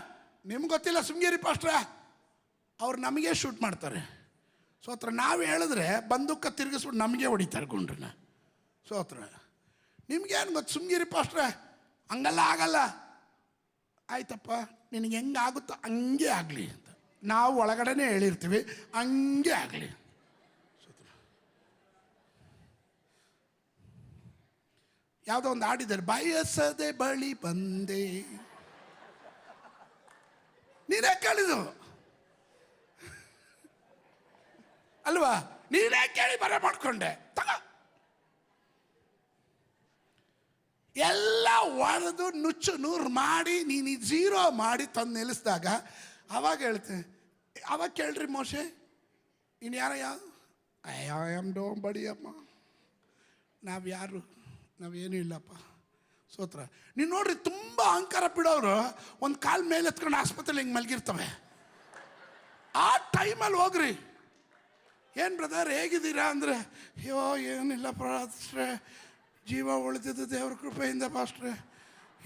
ನಿಮ್ಗೆ ಗೊತ್ತಿಲ್ಲ ಸುಮ್ಗಿರಿ ಪಾಸ್ಟ್ರ, ಅವ್ರು ನಮಗೆ ಶೂಟ್ ಮಾಡ್ತಾರೆ. ಸ್ತೋತ್ರ. ನಾವು ಹೇಳಿದ್ರೆ ಬಂದೂಕ ತಿರುಗಿಸ್ಬಿಟ್ಟು ನಮಗೆ ಹೊಡಿತಾರೆ ಗುಂಡ್ರನ್ನ. ಸ್ತೋತ್ರ. ನಿಮ್ಗೇನು ಗೊತ್ತು, ಸುಮ್ಗಿರಿ ಪಾಸ್ಟ್ರ, ಹಂಗಲ್ಲ ಆಗಲ್ಲ. ಆಯ್ತಪ್ಪ, ನಿನಗೆ ಹೆಂಗೆ ಆಗುತ್ತೋ ಹಂಗೆ ಆಗಲಿ ಅಂತ ನಾವು ಒಳಗಡೆನೇ ಹೇಳಿರ್ತೀವಿ, ಹಂಗೆ ಆಗಲಿ. ಯಾವುದೋ ಒಂದು ಹಾಡಿದ್ದಾರೆ, ಬಯಸದೆ ಬಳಿ ಬಂದೆ. ನೀನೇ ಕೇಳಿದು ಅಲ್ವಾ? ನೀನೇ ಕೇಳಿ ಬರ ಮಾಡ್ಕೊಂಡೆ. ತಗ ಎಲ್ಲ ಒಡೆದು ನುಚ್ಚು ನೂರು ಮಾಡಿ ನೀನು ಜೀರೋ ಮಾಡಿ ತಂದು ನಿಲ್ಲಿಸಿದಾಗ ಅವಾಗ ಹೇಳ್ತೇನೆ, ಅವಾಗ ಕೇಳ್ರಿ ಮೋಶೆ, ಇನ್ನು ಯಾವುದು ಡೋ ಬಡಿಯಮ್ಮ, ನಾವು ಯಾರು, ನಾವೇನೂ ಇಲ್ಲಪ್ಪ. ಸ್ತೋತ್ರ. ನೀವು ನೋಡ್ರಿ, ತುಂಬ ಅಹಂಕಾರ ಬಿಡೋರು ಒಂದು ಕಾಲು ಮೇಲೆ ಎತ್ಕೊಂಡು ಆಸ್ಪತ್ರೆಲಿ ಹಿಂಗೆ ಮಲಗಿರ್ತವೆ. ಆ ಟೈಮಲ್ಲಿ ಹೋಗ್ರಿ, ಏನು ಬ್ರದರ್ ಹೇಗಿದ್ದೀರಾ ಅಂದರೆ, ಅಯ್ಯೋ ಏನಿಲ್ಲ ಪಾಸ್ಟ್ರೆ, ಜೀವ ಉಳಿದಿದ್ದು ದೇವ್ರ ಕೃಪೆಯಿಂದ ಪಾಸ್ಟ್ರೆ,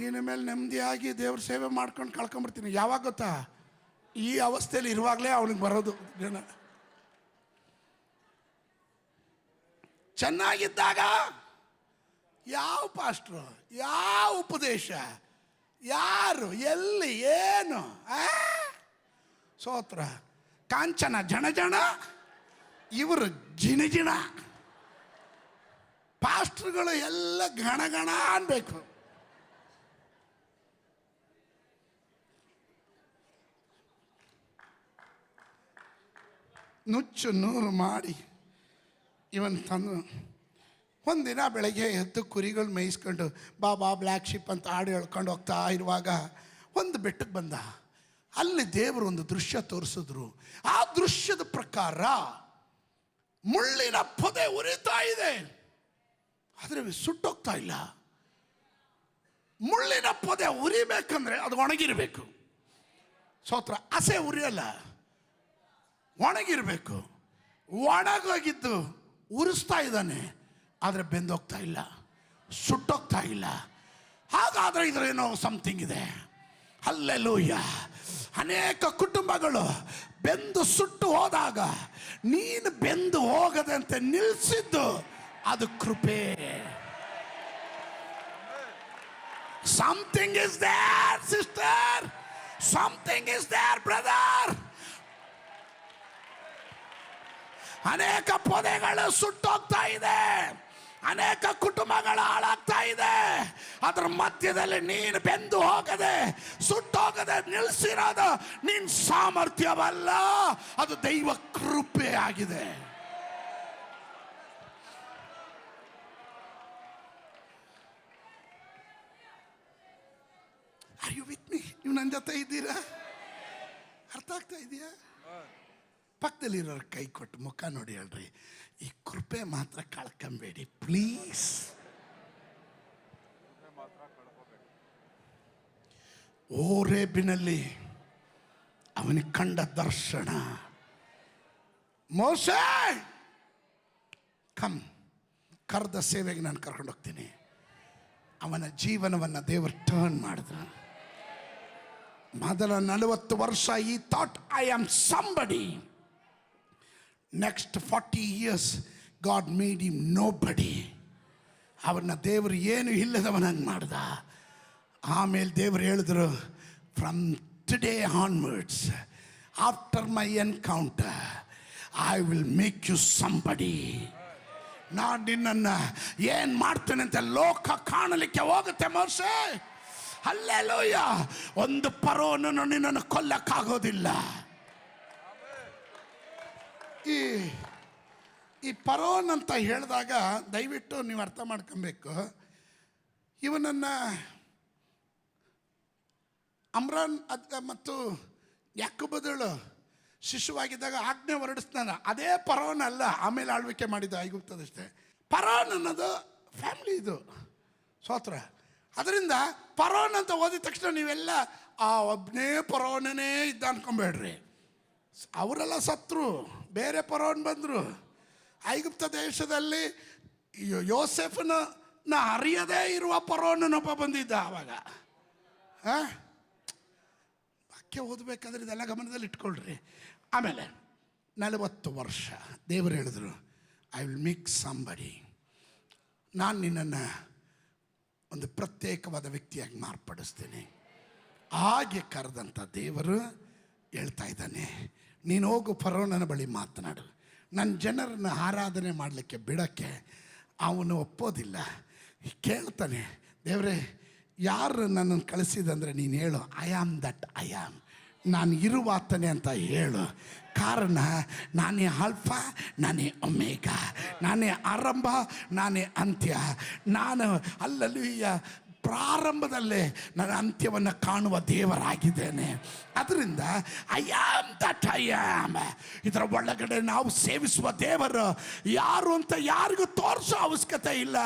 ಇನ್ನು ಮೇಲೆ ನೆಮ್ಮದಿಯಾಗಿ ದೇವ್ರ ಸೇವೆ ಮಾಡ್ಕೊಂಡು ಕಳ್ಕೊಂಬರ್ತೀನಿ. ಯಾವಾಗ ಗೊತ್ತಾ? ಈ ಅವಸ್ಥೆಯಲ್ಲಿ ಇರುವಾಗಲೇ ಅವನಿಗೆ ಬರೋದು ಜನ. ಚೆನ್ನಾಗಿದ್ದಾಗ ಯಾವ ಪಾಸ್ಟ್ರು, ಯಾವ ಉಪದೇಶ, ಯಾರು, ಎಲ್ಲಿ, ಏನು? ಸ್ತೋತ್ರ. ಕಾಂಚನ ಜನ ಜನ, ಇವರು ಜಿಣ. ಪಾಸ್ಟ್ರುಗಳು ಎಲ್ಲ ಗಣ ಅನ್ಬೇಕು. ನುಚ್ಚು ನೂರು ಮಾಡಿ ಇವನ್ ತಂದು ಒಂದಿನ ಬೆಳಗ್ಗೆ ಎದ್ದು ಕುರಿಗಳು ಮೇಯಿಸ್ಕೊಂಡು ಬಾಬಾ ಬ್ಲ್ಯಾಕ್ ಶಿಪ್ ಅಂತ ಹಾಡು ಹೇಳ್ಕೊಂಡು ಹೋಗ್ತಾ ಇರುವಾಗ ಒಂದು ಬೆಟ್ಟಕ್ಕೆ ಬಂದ. ಅಲ್ಲಿ ದೇವರು ಒಂದು ದೃಶ್ಯ ತೋರಿಸಿದ್ರು. ಆ ದೃಶ್ಯದ ಪ್ರಕಾರ ಮುಳ್ಳಿನ ಪೊದೆ ಉರಿತಾ ಇದೆ, ಆದರೆ ಸುಟ್ಟೋಗ್ತಾ ಇಲ್ಲ. ಮುಳ್ಳಿನ ಪೊದೆ ಉರಿಬೇಕಂದ್ರೆ ಅದು ಒಣಗಿರಬೇಕು. ಸ್ತೋತ್ರ. ಹಸೆ ಉರಿಯಲ್ಲ, ಒಣಗಿರಬೇಕು. ಒಣಗೋಗಿದ್ದು ಉರಿಸ್ತಾ ಇದ್ದಾನೆ, ಆದರೆ ಬೆಂದೋಗ್ತಾ ಇಲ್ಲ, ಸುಟ್ಟೋಗ್ತಾ ಇಲ್ಲ. ಹಾಗಾದರೆ ಇದರೇನೋ ಸಮಥಿಂಗ್ ಇದೆ. ಹಲ್ಲೆಲೂಯ. ಅನೇಕ ಕುಟುಂಬಗಳು ಬೆಂದು ಸುಟ್ಟು ಹೋದಾಗ ನೀನು ಬೆಂದು ಹೋಗದಂತೆ ನಿಲ್ಲಿಸಿದ್ದು ಅದು ಕೃಪೆ. Something is there sister, something is there brother. ಅನೇಕ ಪೊದೆಗಳು ಸುಟ್ಟೋಗ್ತಾ ಇದೆ, ಅನೇಕ ಕುಟುಂಬಗಳು ಹಾಳಾಗ್ತಾ ಇದೆ. ಅದರ ಮಧ್ಯದಲ್ಲಿ ನೀನು ಬೆಂದು ಹೋಗದೆ ಸುಟ್ಟೋಗದೆ ನಿಲ್ಲಿಸಿರೋದು ನಿನ್ನ ಸಾಮರ್ಥ್ಯವಲ್ಲ, ಅದು ದೈವ ಕೃಪೆ ಆಗಿದೆ. Are you with me? ನೀವು ನನ್ನ ಜೊತೆ ಇದ್ದೀರಾ? ಅರ್ಥ ಆಗ್ತಾ ಇದೆಯಾ? ಪಕ್ಕದಲ್ಲಿರೋರು ಕೈ ಕೊಟ್ಟು ಮುಖ ನೋಡಿ ಹೇಳ್ರಿ, ಈ ಕೃಪೆ ಮಾತ್ರ ಕಳ್ಕೊಂಬೇಡಿ ಪ್ಲೀಸ್. ಓರೇಬಿನಲ್ಲಿ ಅವನಿಗೆ ಕಂಡ ದರ್ಶನ. ಮೋಶೆ ಕಮ್, ಕರೆದ ಸೇವೆಗೆ ನಾನು ಕರ್ಕೊಂಡು ಹೋಗ್ತೀನಿ. ಅವನ ಜೀವನವನ್ನು ದೇವರು ಟರ್ನ್ ಮಾಡಿದ್ರು. ಮೊದಲ 40 ವರ್ಷ ಈ thought I am somebody. Next 40 years God made him nobody. ಅವನ್ನ ದೇವರು ಏನು ಇಲ್ಲದವನಂಗೆ ಮಾಡ್ದ. ಆಮೇಲೆ ದೇವರು ಹೇಳಿದ್ರು, from today onwards after my encounter I will make you somebody. ನಾನು ನಿನ್ನನ್ನು ಏನು ಮಾಡ್ತೇನೆ ಅಂತ ಲೋಕ ಕಾಣಲಿಕ್ಕೆ ಹೋಗುತ್ತೆ ಮೋಶೆ. ಹಲ್ಲೆಲೂಯ. ಒಂದು ಫರೋಹನನ್ನು ನಿನ್ನನ್ನು ಕೊಲ್ಲಕ್ಕಾಗೋದಿಲ್ಲ. ಈ ಫರೋಹನ್ ಅಂತ ಹೇಳಿದಾಗ ದಯವಿಟ್ಟು ನೀವು ಅರ್ಥ ಮಾಡ್ಕೊಬೇಕು. ಇವನನ್ನು ಅಮ್ರಾನ್ ಮತ್ತು ಯಾಕೋಬದಳು ಶಿಶುವಾಗಿದ್ದಾಗ ಆಜ್ಞೆ ಹೊರಡಿಸ್ತಾನ. ಅದೇ ಫರೋನ್ ಅಲ್ಲ, ಆಮೇಲೆ ಆಳ್ವಿಕೆ ಮಾಡಿದ ಐಗುಪ್ತದಷ್ಟೇ. ಫರೋನ್ ಅನ್ನೋದು ಫ್ಯಾಮಿಲಿ ಇದು. ಸ್ತೋತ್ರ. ಅದರಿಂದ ಫರೋನ್ ಅಂತ ಓದಿದ ತಕ್ಷಣ ನೀವೆಲ್ಲ ಆ ಒಬ್ಬನೇ ಫರೋನೇ ಇದ್ದ ಅನ್ಕೊಂಬೇಡ್ರಿ. ಅವರೆಲ್ಲ ಸತ್ರು, ಬೇರೆ ಫರೋನ್ ಬಂದರು. ಐಗುಪ್ತ ದೇಶದಲ್ಲಿ ಯೋಸೆಫನ ಅರಿಯದೇ ಇರುವ ಫರೋನನೊಬ್ಬ ಬಂದಿದ್ದ ಆವಾಗ. ವಾಕ್ಯ ಓದಬೇಕಾದ್ರೆ ಇದೆಲ್ಲ ಗಮನದಲ್ಲಿ ಇಟ್ಕೊಳ್ರಿ. ಆಮೇಲೆ 40 ವರ್ಷ ದೇವರು ಹೇಳಿದ್ರು, ಐ ವಿಲ್ ಮೇಕ್ ಸಂಬಡಿ, ನಾನು ನಿನ್ನನ್ನು ಒಂದು ಪ್ರತ್ಯೇಕವಾದ ವ್ಯಕ್ತಿಯಾಗಿ ಮಾರ್ಪಡಿಸ್ತೇನೆ. ಹಾಗೆ ಕರೆದಂಥ ದೇವರು ಹೇಳ್ತಾ ಇದ್ದಾನೆ, ನೀನು ಹೋಗು ಫರೋನನ ಬಳಿ ಮಾತನಾಡು. ನನ್ನ ಜನರನ್ನು ಆರಾಧನೆ ಮಾಡಲಿಕ್ಕೆ ಬಿಡೋಕ್ಕೆ ಅವನು ಒಪ್ಪೋದಿಲ್ಲ. ಕೇಳ್ತಾನೆ, ದೇವರೇ ಯಾರು ನನ್ನನ್ನು ಕಳಿಸಿದಂದರೆ ನೀನು ಹೇಳು, I am that I am, ನಾನು ಇರುವಾತನೇ ಅಂತ ಹೇಳು. ಕಾರಣ ನಾನೇ ಆಲ್ಫಾ, ನಾನೇ ಒಮೇಗಾ, ನಾನೇ ಆರಂಭ, ನಾನೇ ಅಂತ್ಯ. ನಾನು ಅಲ್ಲಲ್ಲಿಯ ಪ್ರಾರಂಭದಲ್ಲೇ ನನ್ನ ಅಂತ್ಯವನ್ನು ಕಾಣುವ ದೇವರಾಗಿದ್ದೇನೆ. ಅದರಿಂದ I am that I am. ಇದರ ಒಳಗಡೆ ನಾವು ಸೇವಿಸುವ ದೇವರು ಯಾರು ಅಂತ ಯಾರಿಗೂ ತೋರಿಸೋ ಅವಶ್ಯಕತೆ ಇಲ್ಲ.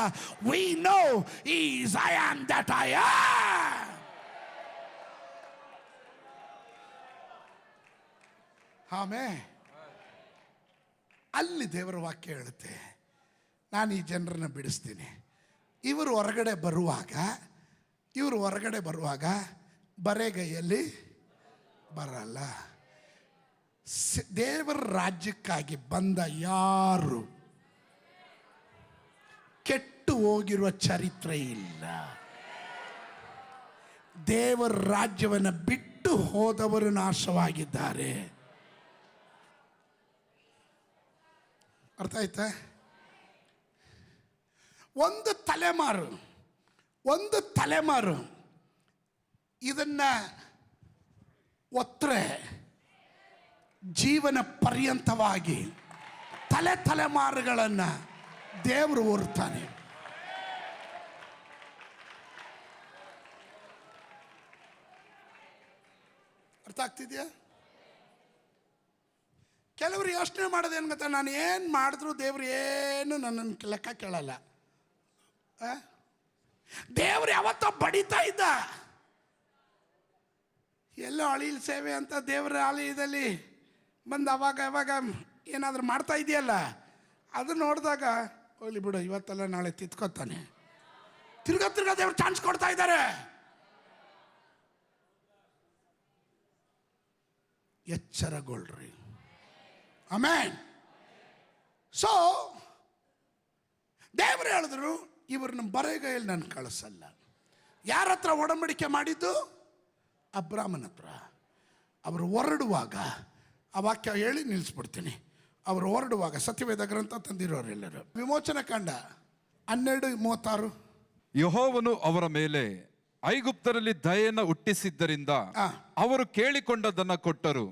We know is I am that I am. ಆಮೇಲೆ ಅಲ್ಲಿ ದೇವರ ವಾಕ್ಯ ಹೇಳುತ್ತೆ, ನಾನು ಈ ಜನರನ್ನು ಬಿಡಿಸ್ತೀನಿ. ಇವರು ಹೊರಗಡೆ ಬರುವಾಗ ಬರೆಗೈಯಲ್ಲಿ ಬರಲ್ಲ. ದೇವರ ರಾಜ್ಯಕ್ಕಾಗಿ ಬಂದ ಯಾರು ಕೆಟ್ಟು ಹೋಗಿರುವ ಚರಿತ್ರೆ ಇಲ್ಲ. ದೇವರ ರಾಜ್ಯವನ್ನು ಬಿಟ್ಟು ಹೋದವರು ನಾಶವಾಗಿದ್ದಾರೆ. ಅರ್ಥ ಆಯ್ತಾ? ಒಂದು ತಲೆಮಾರು ಇದನ್ನ ಒತ್ತರೆ ಜೀವನ ಪರ್ಯಂತವಾಗಿ ತಲೆಮಾರುಗಳನ್ನು ದೇವರು ಓರ್ತಾನೆ. ಅರ್ಥ ಆಗ್ತಿದೆಯಾ? ಕೆಲವರು ಯೋಚನೆ ಮಾಡೋದೇನು ಗೊತ್ತಾ, ನಾನು ಏನು ಮಾಡಿದ್ರು ದೇವ್ರು ಏನು ನನ್ನನ್ನು ಲೆಕ್ಕ ಕೇಳಲ್ಲ. ದೇವ್ರು ಯಾವತ್ತೋ ಬಡಿತಾ ಇದ್ದ. ಎಲ್ಲೋ ಅಳಿಲ್ ಸೇವೆ ಅಂತ ದೇವರ ಆಲಯದಲ್ಲಿ ಬಂದು ಅವಾಗ ಏನಾದರೂ ಮಾಡ್ತಾ ಇದೆಯಲ್ಲ, ಅದು ನೋಡಿದಾಗ ಹೋಗ್ಲಿ ಬಿಡು, ಇವತ್ತೆಲ್ಲ ನಾಳೆ ತಿತ್ಕೋತಾನೆ. ತಿರ್ಗಾ ದೇವ್ರು ಚಾನ್ಸ್ ಕೊಡ್ತಾ ಇದ್ದಾರೆ. ಎಚ್ಚರಗೊಳ್ರಿ. ಆಮೇನ್. ಸೊ ದೇವರು ಹೇಳಿದ್ರು, ಇವ್ರನ್ನ ಬರೆಗೈಯಲ್ಲಿ ನಾನು ಕಳಿಸಲ್ಲ. ಯಾರ ಹತ್ರ ಒಡಂಬಡಿಕೆ ಮಾಡಿದ್ದು? ಅಬ್ರಾಮನ ಹತ್ರ. ಅವರು ಹೊರಡುವಾಗ, ಆ ವಾಕ್ಯ ಹೇಳಿ ನಿಲ್ಲಿಸ್ಬಿಡ್ತೀನಿ. ಅವರು ಹೊರಡುವಾಗ ಸತ್ಯವೇದ ಗ್ರಂಥ ತಂದಿರೋರೆಲ್ಲರೂ ವಿಮೋಚನ ಕಾಂಡ 12:36. ಯೆಹೋವನು ಅವರ ಮೇಲೆ ಐಗುಪ್ತರಲ್ಲಿ ದಯೆಯನ್ನು ಹುಟ್ಟಿಸಿದ್ದರಿಂದ ಅವರು ಕೇಳಿಕೊಂಡದನ್ನ ಕೊಟ್ಟರು.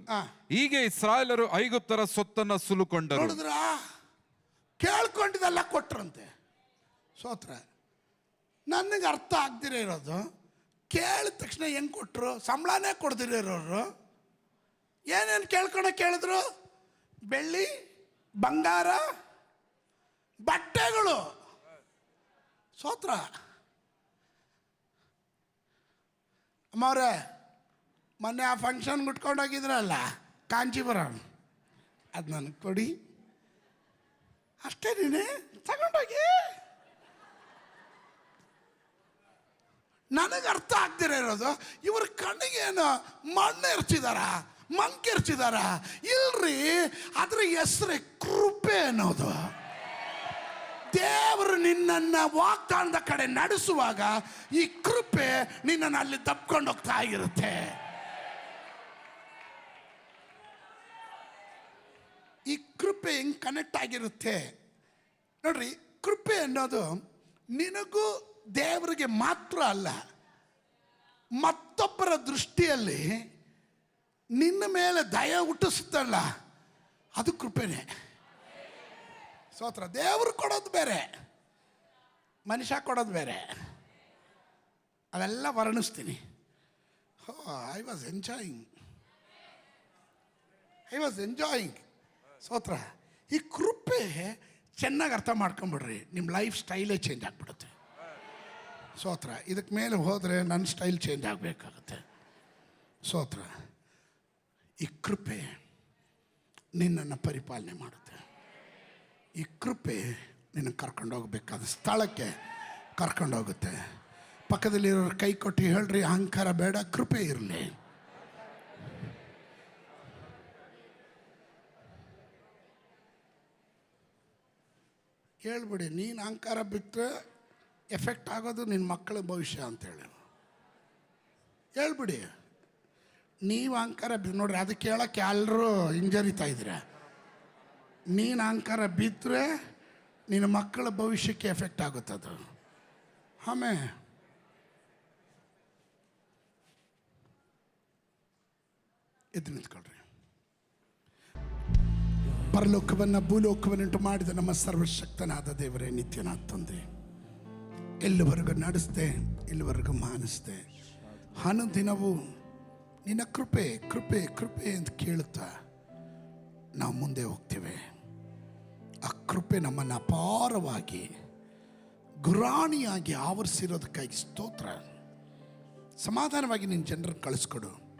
ಹೀಗೆ ಇಸ್ರಾಯೇಲರು ಐಗುಪ್ತರ ಸೊತ್ತನ್ನು ಸುಲುಕೊಂಡರು. ನೋಡಿದ್ರ, ಕೇಳ್ಕೊಂಡಿದ್ದೆಲ್ಲ ಕೊಟ್ರಂತೆ. ಸ್ತೋತ್ರ. ನನಗೆ ಅರ್ಥ ಆಗ್ದಿರ ಇರೋದು, ಕೇಳಿದ ತಕ್ಷಣ ಹೆಂಗೆ ಕೊಟ್ಟರು? ಸಂಬಳನೇ ಕೊಡ್ದಿರೋರು ಏನೇನು ಕೇಳಿದ್ರು? ಬೆಳ್ಳಿ, ಬಂಗಾರ, ಬಟ್ಟೆಗಳು. ಸ್ತೋತ್ರ. ಅಮ್ಮವ್ರೆ, ಮೊನ್ನೆ ಆ ಫಂಕ್ಷನ್ಗೆ ಉಟ್ಕೊಂಡೋಗಿದ್ರಲ್ಲ ಕಾಂಚೀಪುರಂ, ಅದು ನನಗೆ ಕೊಡಿ. ಅಷ್ಟೇ, ನೀನೇ ತಗೊಂಡೋಗಿ. ನನಗೆ ಅರ್ಥ ಆಗ್ದಿರ ಇರೋದು, ಇವ್ರ ಕಣ್ಣಿಗೇನು ಮಣ್ಣು ಎರಚಿದಾರ, ಮಂಕೆರ್ಚಿದಾರ? ಇಲ್ರಿ, ಅದ್ರ ಹೆಸರೇ ಕೃಪೆ ಅನ್ನೋದು. ದೇವರು ನಿನ್ನನ್ನು ವಾಗ್ದಾನದ ಕಡೆ ನಡೆಸುವಾಗ ಈ ಕೃಪೆ ನಿನ್ನನ್ನು ಅಲ್ಲಿ ತಪ್ಕೊಂಡು ಹೋಗ್ತಾ ಇರುತ್ತೆ. ಈ ಕೃಪೆ ಹೆಂಗೆ ಕನೆಕ್ಟ್ ಆಗಿರುತ್ತೆ ನೋಡ್ರಿ. ಕೃಪೆ ಅನ್ನೋದು ನಿನಗೂ ದೇವರಿಗೆ ಮಾತ್ರ ಅಲ್ಲ, ಮತ್ತೊಬ್ಬರ ದೃಷ್ಟಿಯಲ್ಲಿ ನಿನ್ನ ಮೇಲೆ ದಯ ಹುಟ್ಟಿಸುತ್ತಲ್ಲ, ಅದು ಕೃಪೆನೇ. ಸ್ತೋತ್ರ. ದೇವರು ಕೊಡೋದು ಬೇರೆ, ಮನುಷ್ಯ ಕೊಡೋದು ಬೇರೆ. ಅವೆಲ್ಲ ವರ್ಣಿಸ್ತೀನಿ. I was enjoying. ಸ್ತೋತ್ರ. ಈ ಕೃಪೆ ಚೆನ್ನಾಗಿ ಅರ್ಥ ಮಾಡ್ಕೊಂಬಿಡ್ರಿ, ನಿಮ್ಮ ಲೈಫ್ ಸ್ಟೈಲೇ ಚೇಂಜ್ ಆಗಿಬಿಡುತ್ತೆ. ಸ್ತೋತ್ರ. ಇದಕ್ಕೆ ಮೇಲೆ ಹೋದರೆ ನನ್ನ ಸ್ಟೈಲ್ ಚೇಂಜ್ ಆಗಬೇಕಾಗುತ್ತೆ. ಸ್ತೋತ್ರ. ಈ ಕೃಪೆ ನಿನ್ನನ್ನು ಪರಿಪಾಲನೆ ಮಾಡುತ್ತೆ. ಈ ಕೃಪೆ ನಿನ್ನ ಕರ್ಕೊಂಡೋಗ್ಬೇಕಾದ ಸ್ಥಳಕ್ಕೆ ಕರ್ಕೊಂಡೋಗುತ್ತೆ. ಪಕ್ಕದಲ್ಲಿರೋರು ಕೈ ಕೊಟ್ಟು ಹೇಳ್ರಿ, ಅಹಂಕಾರ ಬೇಡ, ಕೃಪೆ ಇರಲಿ. ಹೇಳ್ಬಿಡಿ, ನೀನು ಅಹಂಕಾರ ಬಿಟ್ಟರೆ ಎಫೆಕ್ಟ್ ಆಗೋದು ನಿನ್ನ ಮಕ್ಕಳ ಭವಿಷ್ಯ ಅಂತೇಳಿ ಹೇಳ್ಬಿಡಿ. ನೀವು ಅಹಂಕಾರ ನೋಡ್ರಿ, ಅದಕ್ಕೆ ಹೇಳೋಕ್ಕೆ ಎಲ್ಲರೂ ಹಿಂಜರಿತಾ ಇದ್ದೀರ. ನೀನು ಅಹಂಕಾರ ಬಿದ್ದರೆ ನಿನ್ನ ಮಕ್ಕಳ ಭವಿಷ್ಯಕ್ಕೆ ಎಫೆಕ್ಟ್ ಆಗುತ್ತದು. ಆಮೇಲೆ ಎದ್ದು ನಿಂತ್ಕೊಳ್ರಿ. ಪರಲೋಕವನ್ನು ಭೂಲೋಕವನ್ನುಂಟು ಮಾಡಿದ ನಮ್ಮ ಸರ್ವಶಕ್ತನಾದ ದೇವರೇ, ನಿತ್ಯನಾದ ತಂದೆ, ಎಲ್ಲಿವರೆಗೂ ನಡೆಸ್ದೆ, ಇಲ್ಲಿವರೆಗೂ ಮಾನಿಸ್ದೆ. ಅನುದಿನವೂ ನಿನ್ನ ಕೃಪೆ ಕೃಪೆ ಕೃಪೆ ಅಂತ ಕೇಳುತ್ತಾ ನಾವು ಮುಂದೆ ಹೋಗ್ತೇವೆ. ಆ ಕೃಪೆ ನಮ್ಮನ್ನು ಅಪಾರವಾಗಿ ಗುರಾಣಿಯಾಗಿ ಆವರಿಸಿರೋದಕ್ಕಾಗಿ ಸ್ತೋತ್ರ. ಸಮಾಧಾನವಾಗಿ ನಿನ್ನ ಜನರನ್ನು ಕಳಿಸ್ಕೊಡು.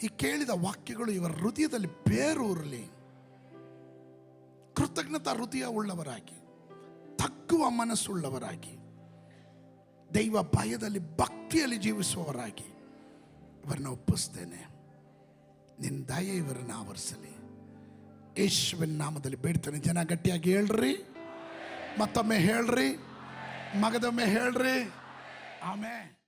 ಈ ಕೇಳಿದ ವಾಕ್ಯಗಳು ಇವರ ಹೃದಯದಲ್ಲಿ ಬೇರೂರಲಿ. ಕೃತಜ್ಞತಾ ಹೃದಯ ಉಳ್ಳವರಾಗಿ, ತಗ್ಗುವ ಮನಸ್ಸುಳ್ಳವರಾಗಿ, ದೈವ ಭಯದಲ್ಲಿ ಭಕ್ತಿಯಲ್ಲಿ ಜೀವಿಸುವವರಾಗಿ ಇವರನ್ನ ಒಪ್ಪಿಸ್ತೇನೆ. ನಿನ್ನ ದಯೆ ಇವರನ್ನು ಆವರಿಸಲಿ. ಯೇಸುವಿನ ನಾಮದಲ್ಲಿ ಬೇಡ್ತೇನೆ. ಜನ ಗಟ್ಟಿಯಾಗಿ ಹೇಳ್ರಿ, ಮತ್ತೊಮ್ಮೆ ಹೇಳ್ರಿ, ಮಗದೊಮ್ಮೆ ಹೇಳ್ರಿ. ಆಮೇಲೆ